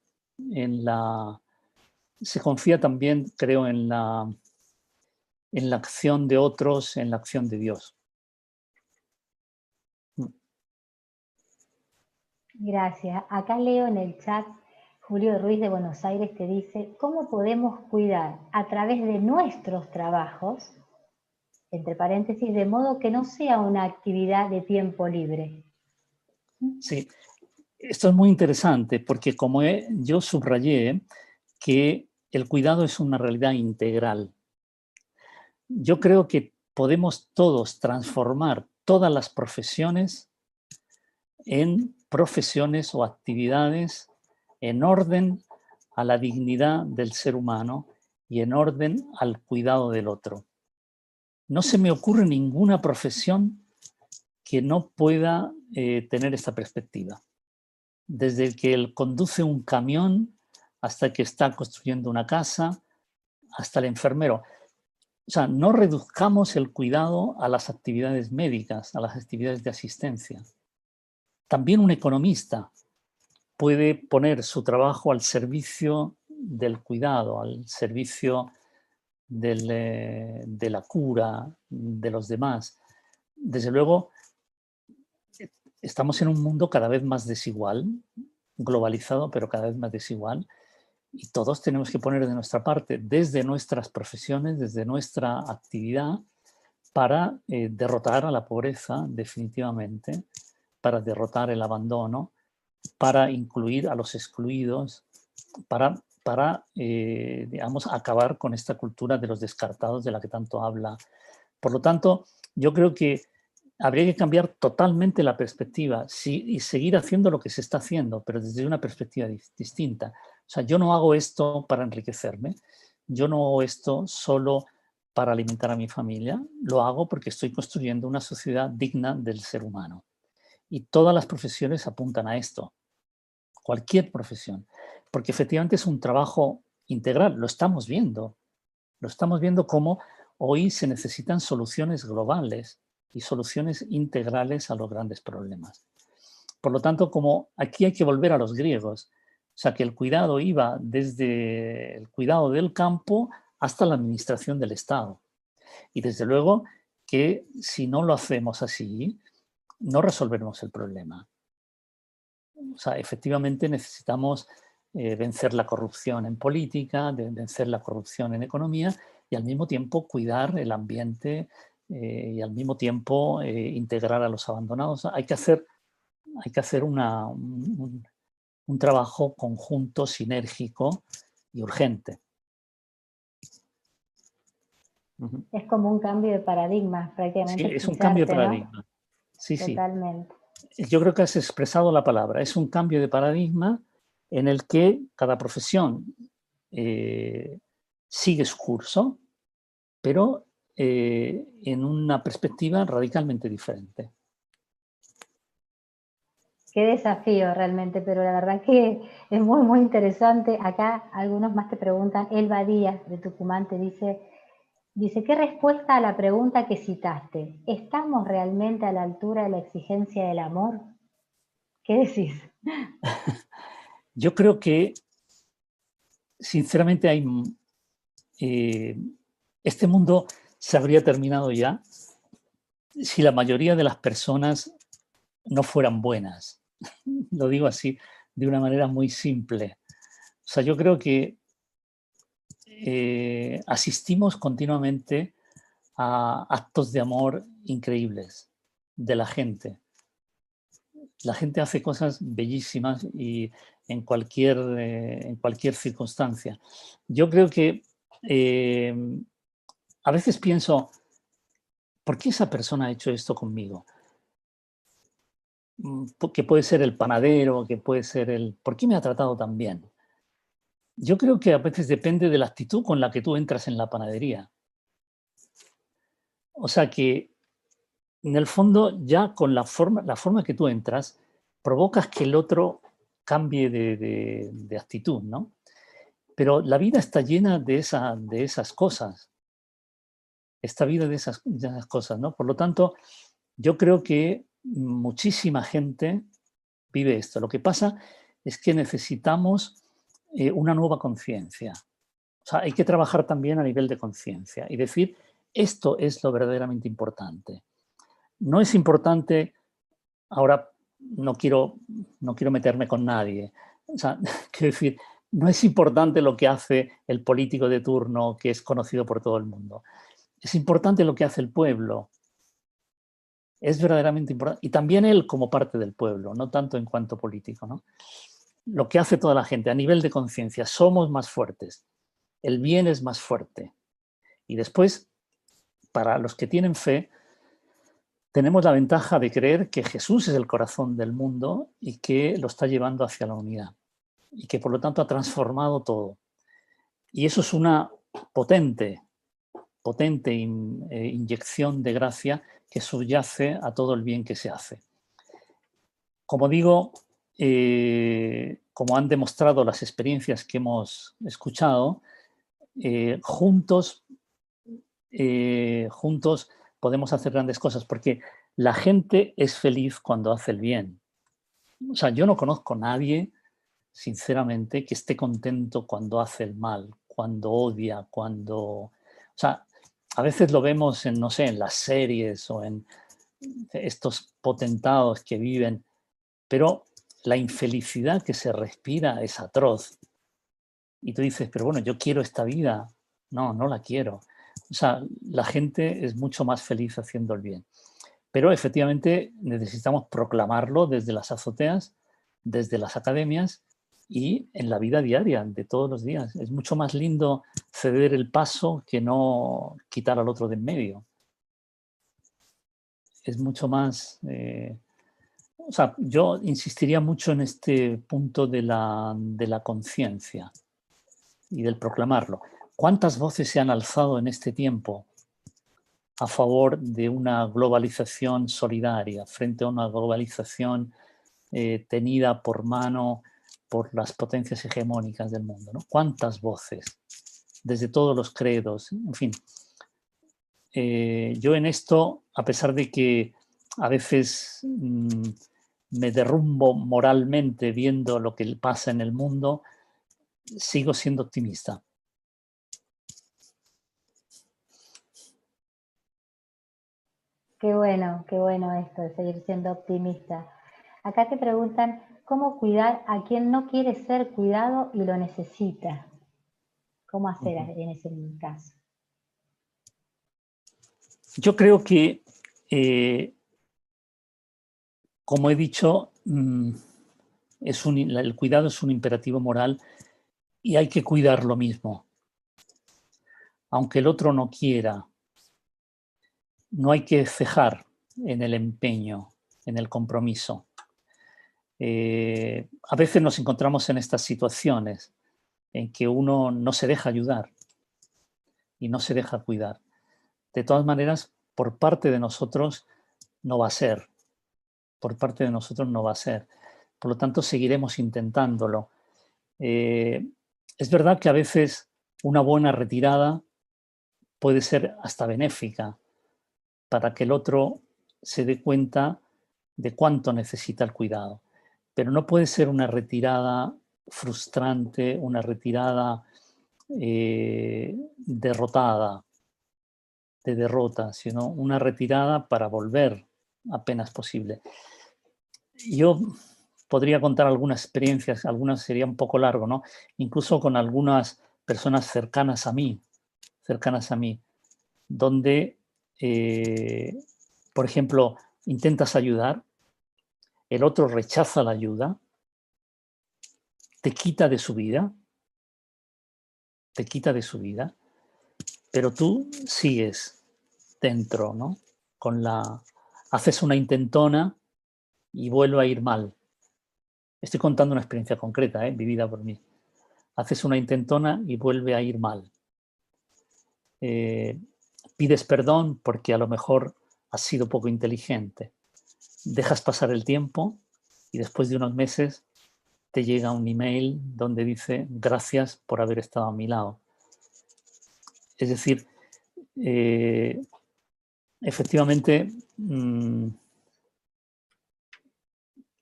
también, creo, en la acción de otros, en la acción de Dios. Gracias. Acá leo en el chat, Julio Ruiz de Buenos Aires te dice, ¿cómo podemos cuidar a través de nuestros trabajos, entre paréntesis, de modo que no sea una actividad de tiempo libre? Sí, esto es muy interesante porque como yo subrayé que el cuidado es una realidad integral. Yo creo que podemos todos transformar todas las profesiones en profesiones o actividades en orden a la dignidad del ser humano y en orden al cuidado del otro. No se me ocurre ninguna profesión que no pueda tener esta perspectiva. Desde el que él conduce un camión hasta el que está construyendo una casa, hasta el enfermero. O sea, no reduzcamos el cuidado a las actividades médicas, a las actividades de asistencia. También un economista puede poner su trabajo al servicio del cuidado, al servicio de la cura de los demás. Desde luego, estamos en un mundo cada vez más desigual, globalizado, pero cada vez más desigual, y todos tenemos que poner de nuestra parte, desde nuestras profesiones, desde nuestra actividad, para derrotar a la pobreza, definitivamente, para derrotar el abandono, para incluir a los excluidos, para digamos, acabar con esta cultura de los descartados de la que tanto habla. Por lo tanto, yo creo que habría que cambiar totalmente la perspectiva y seguir haciendo lo que se está haciendo, pero desde una perspectiva distinta. O sea, yo no hago esto para enriquecerme, yo no hago esto solo para alimentar a mi familia, lo hago porque estoy construyendo una sociedad digna del ser humano. Y todas las profesiones apuntan a esto, cualquier profesión, porque efectivamente es un trabajo integral, lo estamos viendo como hoy se necesitan soluciones globales y soluciones integrales a los grandes problemas. Por lo tanto, como aquí hay que volver a los griegos, o sea, que el cuidado iba desde el cuidado del campo hasta la administración del Estado. Y desde luego que si no lo hacemos así, no resolveremos el problema. O sea, efectivamente necesitamos vencer la corrupción en política, vencer la corrupción en economía y al mismo tiempo cuidar el ambiente y al mismo tiempo integrar a los abandonados. Hay que hacer un trabajo conjunto, sinérgico y urgente. Es como un cambio de paradigma, prácticamente. Sí, es un cambio de paradigma. ¿No? Sí, totalmente. Sí. Yo creo que has expresado la palabra. Es un cambio de paradigma en el que cada profesión sigue su curso, pero en una perspectiva radicalmente diferente. Qué desafío realmente, pero la verdad que es muy, muy interesante. Acá algunos más te preguntan, Elba Díaz de Tucumán te dice, ¿qué respuesta a la pregunta que citaste? ¿Estamos realmente a la altura de la exigencia del amor? ¿Qué decís? Yo creo que, sinceramente, este mundo se habría terminado ya si la mayoría de las personas no fueran buenas. Lo digo así, de una manera muy simple. O sea, yo creo que asistimos continuamente a actos de amor increíbles de la gente. La gente hace cosas bellísimas y en cualquier circunstancia. Yo creo que a veces pienso, ¿por qué esa persona ha hecho esto conmigo? que puede ser el panadero, que puede ser el... ¿Por qué me ha tratado tan bien? Yo creo que a veces depende de la actitud con la que tú entras en la panadería. O sea que, en el fondo, ya con la forma que tú entras, provocas que el otro cambie de actitud, ¿no? Pero la vida está llena de esas cosas. Esta vida de esas cosas, ¿no? Por lo tanto, yo creo que muchísima gente vive esto. Lo que pasa es que necesitamos una nueva conciencia. O sea, hay que trabajar también a nivel de conciencia y decir, esto es lo verdaderamente importante. No es importante, ahora no quiero meterme con nadie, o sea, quiero decir, no es importante lo que hace el político de turno que es conocido por todo el mundo. Es importante lo que hace el pueblo. Es verdaderamente importante. Y también él como parte del pueblo, no tanto en cuanto político, ¿no? Lo que hace toda la gente a nivel de conciencia. Somos más fuertes. El bien es más fuerte. Y después, para los que tienen fe, tenemos la ventaja de creer que Jesús es el corazón del mundo y que lo está llevando hacia la unidad. Y que por lo tanto ha transformado todo. Y eso es una potente inyección de gracia que subyace a todo el bien que se hace. Como digo, como han demostrado las experiencias que hemos escuchado, juntos podemos hacer grandes cosas, porque la gente es feliz cuando hace el bien. O sea, yo no conozco a nadie, sinceramente, que esté contento cuando hace el mal, cuando odia, cuando... O sea, a veces lo vemos en, no sé, en las series o en estos potentados que viven, pero la infelicidad que se respira es atroz. Y tú dices, pero bueno, yo quiero esta vida. No, no la quiero. O sea, la gente es mucho más feliz haciendo el bien. Pero efectivamente necesitamos proclamarlo desde las azoteas, desde las academias y en la vida diaria de todos los días. Es mucho más lindo ceder el paso que no quitar al otro de en medio. Es mucho más... o sea, yo insistiría mucho en este punto de la conciencia y del proclamarlo. ¿Cuántas voces se han alzado en este tiempo a favor de una globalización solidaria frente a una globalización tenida por mano por las potencias hegemónicas del mundo, ¿no? ¿Cuántas voces? Desde todos los credos, en fin. Yo en esto, a pesar de que a veces me derrumbo moralmente viendo lo que pasa en el mundo, sigo siendo optimista. Qué bueno esto de seguir siendo optimista. Acá te preguntan, ¿cómo cuidar a quien no quiere ser cuidado y lo necesita? ¿Cómo hacer en ese caso? Yo creo que, como he dicho, el cuidado es un imperativo moral y hay que cuidar lo mismo. Aunque el otro no quiera, no hay que cejar en el empeño, en el compromiso. A veces nos encontramos en estas situaciones en que uno no se deja ayudar y no se deja cuidar. De todas maneras, por parte de nosotros no va a ser. Por parte de nosotros no va a ser. Por lo tanto, seguiremos intentándolo. Es verdad que a veces una buena retirada puede ser hasta benéfica para que el otro se dé cuenta de cuánto necesita el cuidado. Pero no puede ser una retirada frustrante, una retirada derrotada, de derrota, sino una retirada para volver apenas posible. Yo podría contar algunas experiencias, algunas sería un poco largo, ¿no? Incluso con algunas personas cercanas a mí, donde, por ejemplo, intentas ayudar, el otro rechaza la ayuda, te quita de su vida, pero tú sigues dentro, ¿no? Haces una intentona y vuelve a ir mal. Estoy contando una experiencia concreta, vivida por mí. Haces una intentona y vuelve a ir mal. Pides perdón porque a lo mejor has sido poco inteligente. Dejas pasar el tiempo y después de unos meses te llega un email donde dice gracias por haber estado a mi lado. Es decir, efectivamente,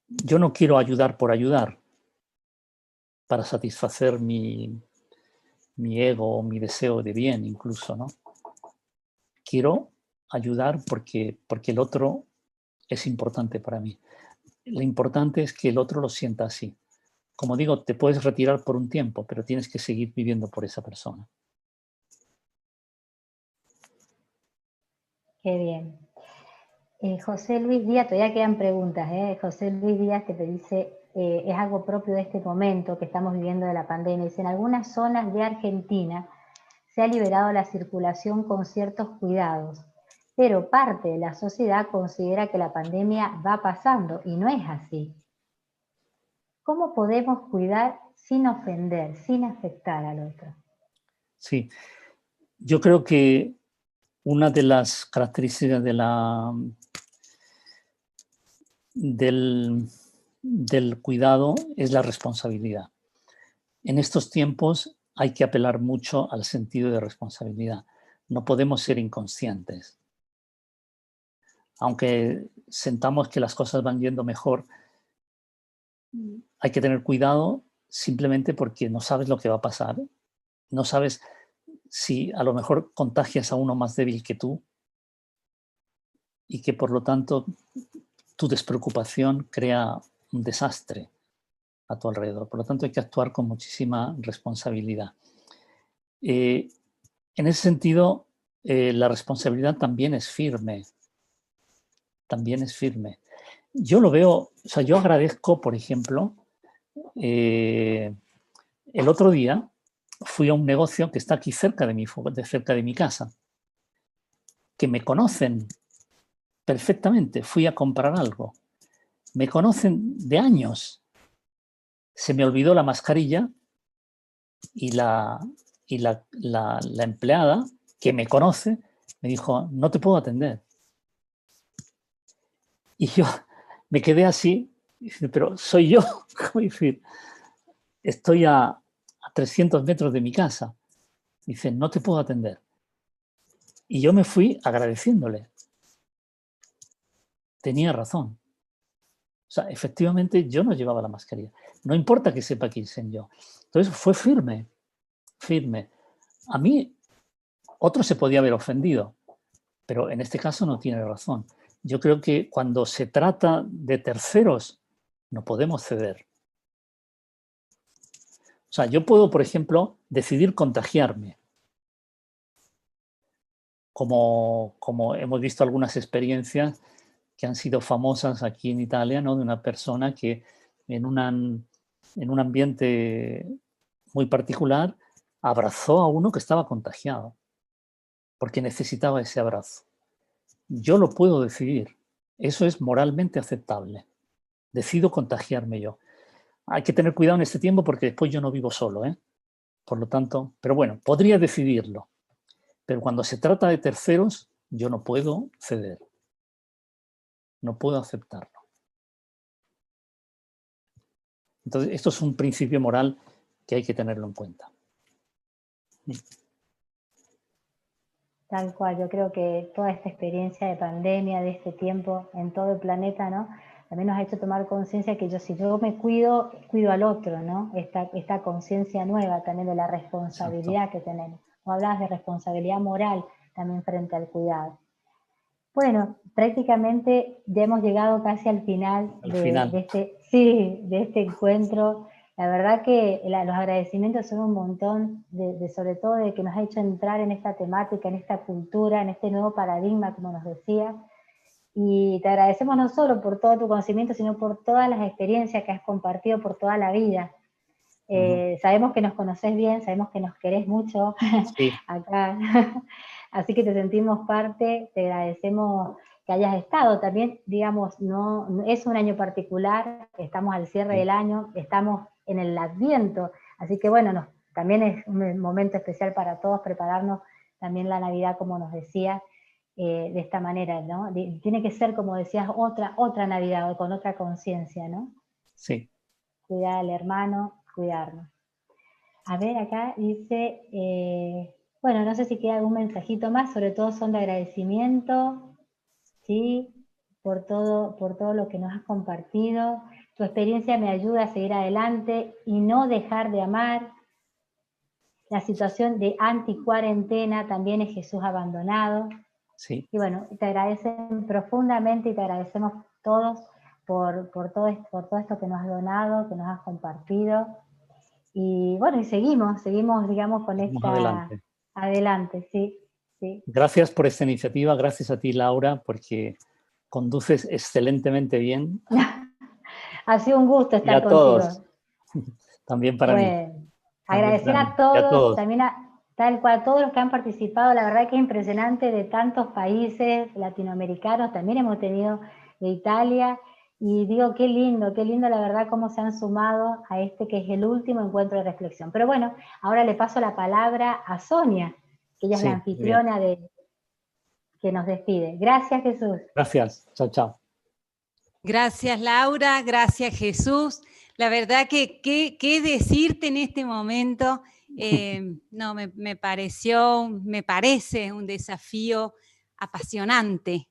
yo no quiero ayudar por ayudar para satisfacer mi ego o mi deseo de bien incluso, ¿no? Quiero ayudar porque el otro es importante para mí. Lo importante es que el otro lo sienta así. Como digo, te puedes retirar por un tiempo, pero tienes que seguir viviendo por esa persona. Qué bien. José Luis Díaz, todavía quedan preguntas. José Luis Díaz que te dice, es algo propio de este momento que estamos viviendo de la pandemia. Dice, en algunas zonas de Argentina se ha liberado la circulación con ciertos cuidados, pero parte de la sociedad considera que la pandemia va pasando y no es así. ¿Cómo podemos cuidar sin ofender, sin afectar al otro? Sí, yo creo que una de las características del cuidado es la responsabilidad. En estos tiempos hay que apelar mucho al sentido de responsabilidad. No podemos ser inconscientes. Aunque sentamos que las cosas van yendo mejor, hay que tener cuidado simplemente porque no sabes lo que va a pasar. No sabes si a lo mejor contagias a uno más débil que tú y que por lo tanto tu despreocupación crea un desastre a tu alrededor. Por lo tanto hay que actuar con muchísima responsabilidad. En ese sentido, la responsabilidad también es firme. También es firme. Yo lo veo, o sea, yo agradezco, por ejemplo, el otro día fui a un negocio que está aquí cerca de mi casa, que me conocen perfectamente. Fui a comprar algo. Me conocen de años. Se me olvidó la mascarilla y la empleada, que me conoce, me dijo, no te puedo atender. Y yo me quedé así, pero soy yo. ¿Cómo decir? Estoy a 300 metros de mi casa. Dice, no te puedo atender. Y yo me fui agradeciéndole. Tenía razón. O sea, efectivamente yo no llevaba la mascarilla. No importa que sepa quién soy yo. Entonces fue firme, firme. A mí, otro se podía haber ofendido, pero en este caso no tiene razón. Yo creo que cuando se trata de terceros, no podemos ceder. O sea, yo puedo, por ejemplo, decidir contagiarme. Como hemos visto algunas experiencias que han sido famosas aquí en Italia, ¿no? De una persona que en un ambiente muy particular abrazó a uno que estaba contagiado, porque necesitaba ese abrazo. Yo lo puedo decidir. Eso es moralmente aceptable. Decido contagiarme yo. Hay que tener cuidado en este tiempo porque después yo no vivo solo, ¿eh? Por lo tanto, pero bueno, podría decidirlo. Pero cuando se trata de terceros, yo no puedo ceder. No puedo aceptarlo. Entonces, esto es un principio moral que hay que tenerlo en cuenta. Tal cual, yo creo que toda esta experiencia de pandemia, de este tiempo en todo el planeta, ¿no? También nos ha hecho tomar conciencia que si yo me cuido, cuido al otro, ¿no? Esta conciencia nueva también de la responsabilidad que tenemos. O hablabas de responsabilidad moral también frente al cuidado. Bueno, prácticamente ya hemos llegado casi al final, de este encuentro. La verdad que los agradecimientos son un montón, sobre todo de que nos ha hecho entrar en esta temática, en esta cultura, en este nuevo paradigma, como nos decía. Y te agradecemos no solo por todo tu conocimiento, sino por todas las experiencias que has compartido por toda la vida. Sabemos que nos conocés bien, sabemos que nos querés mucho acá. Así que te sentimos parte, te agradecemos que hayas estado. También, digamos, no es un año particular, estamos al cierre del año, estamos en el Adviento, así que bueno, también es un momento especial para todos prepararnos también la Navidad, como nos decía, de esta manera, ¿no? Tiene que ser, como decías, otra Navidad, con otra conciencia, ¿no? Sí. Cuidar al hermano, cuidarnos. A ver, acá dice, bueno, no sé si queda algún mensajito más, sobre todo son de agradecimiento, ¿sí? Por todo lo que nos has compartido. Tu experiencia me ayuda a seguir adelante y no dejar de amar. La situación de anti-cuarentena también es Jesús abandonado. Sí. Y bueno, te agradecen profundamente y te agradecemos todos por todo esto que nos has donado, que nos has compartido. Y bueno, y seguimos, digamos, con adelante, sí. Gracias por esta iniciativa, gracias a ti, Laura, porque conduces excelentemente bien. Ha sido un gusto estar contigo. Todos. También para mí. Agradecer a todos, también tal cual, a todos los que han participado. La verdad que es impresionante, de tantos países latinoamericanos, también hemos tenido de Italia, y digo, qué lindo la verdad cómo se han sumado a este que es el último encuentro de reflexión. Pero bueno, ahora le paso la palabra a Sonia, que ella es la anfitriona que nos despide. Gracias, Jesús. Gracias, chao. Gracias, Laura, gracias, Jesús. La verdad que qué decirte en este momento. No, me parece un desafío apasionante.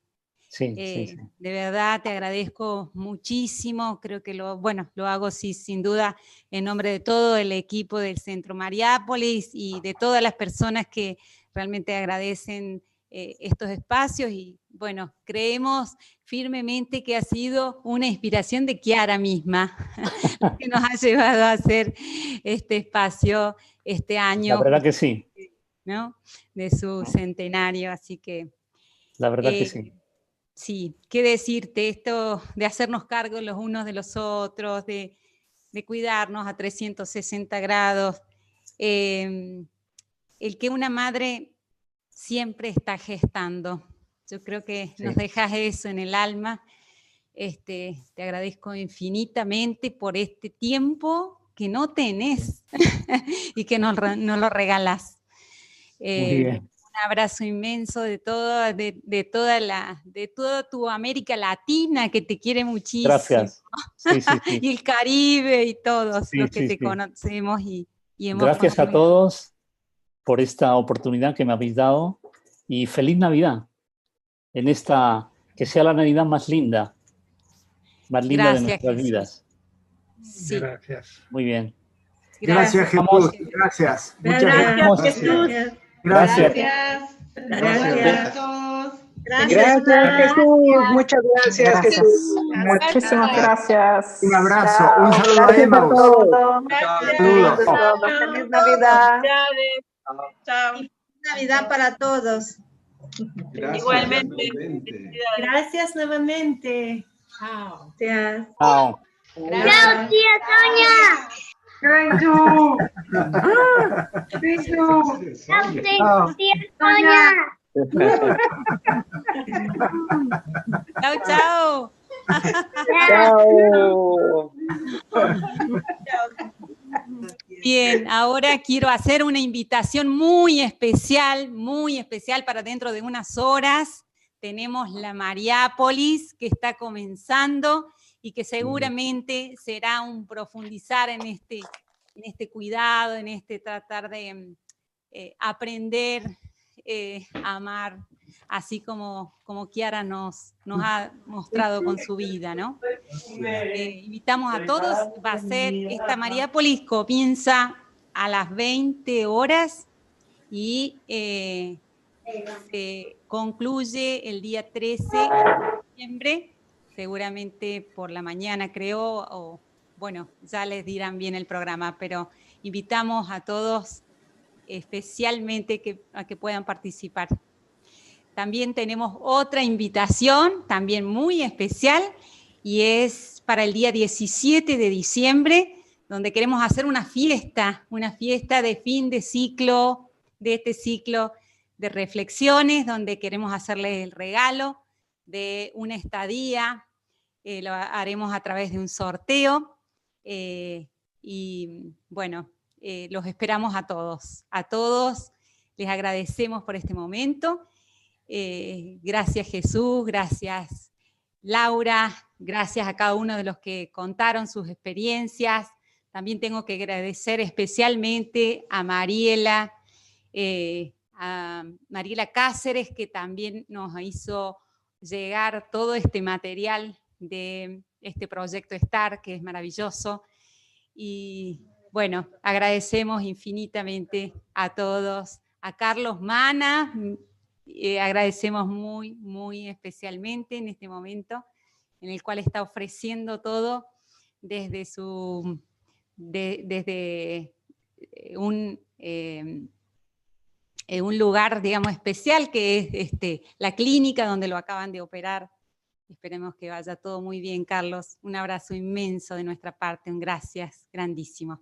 Sí. De verdad te agradezco muchísimo. Creo que lo hago sin duda en nombre de todo el equipo del Centro Mariápolis y de todas las personas que realmente agradecen estos espacios, y bueno, creemos firmemente que ha sido una inspiración de Chiara misma que nos ha llevado a hacer este espacio este año. La verdad que sí. ¿No? De su centenario, así que... La verdad que sí. Sí, qué decirte, esto de hacernos cargo los unos de los otros, de cuidarnos a 360 grados, el que una madre siempre está gestando. Yo creo que nos dejas eso en el alma. Te agradezco infinitamente por este tiempo que no tenés y que nos lo regalás. Muy bien. Un abrazo inmenso de toda tu América Latina, que te quiere muchísimo. Gracias. Sí. Y el Caribe y todos los que te conocemos y hemos Gracias construido. a todos por esta oportunidad que me habéis dado, y feliz Navidad, que sea la Navidad más linda Gracias, de nuestras vidas. Sí. Gracias. Muy bien. Gracias, Jesús. Gracias. Muchas Gracias, Jesús. Gracias. Gracias a todos. Gracias, Jesús. Muchas gracias, Jesús. Muchísimas gracias. Un abrazo. Chao. Un saludo a Gracias Emma. a todos. Saludos. Feliz Navidad. Chao. Feliz Navidad para todos. Gracias, Igualmente. igualmente. Gracias nuevamente. Chao. Gracias. Chao. Chao, tía Sonia. Thank you. Thank you. Tía Sonia. Chao. Chao. Bien, ahora quiero hacer una invitación muy especial para dentro de unas horas. Tenemos la Mariápolis que está comenzando y que seguramente será un profundizar en este cuidado, en este tratar de aprender a amar, así como Chiara nos ha mostrado con su vida, ¿no? Invitamos a todos, va a ser esta Mariápolis, comienza a las 20 horas y se concluye el día 13 de diciembre, seguramente por la mañana creo, o bueno, ya les dirán bien el programa, pero invitamos a todos especialmente a que puedan participar. También tenemos otra invitación, también muy especial, y es para el día 17 de diciembre, donde queremos hacer una fiesta de fin de ciclo, de este ciclo de reflexiones, donde queremos hacerles el regalo de una estadía, lo haremos a través de un sorteo, y bueno, los esperamos a todos les agradecemos por este momento. Gracias Jesús, gracias Laura, gracias a cada uno de los que contaron sus experiencias. También tengo que agradecer especialmente a Mariela Cáceres, que también nos hizo llegar todo este material de este proyecto STAR, que es maravilloso. Y bueno, agradecemos infinitamente a todos. A Carlos Mana, agradecemos muy, muy especialmente en este momento en el cual está ofreciendo todo desde un lugar, digamos, especial, que es la clínica donde lo acaban de operar. Esperemos que vaya todo muy bien, Carlos. Un abrazo inmenso de nuestra parte, un gracias grandísimo.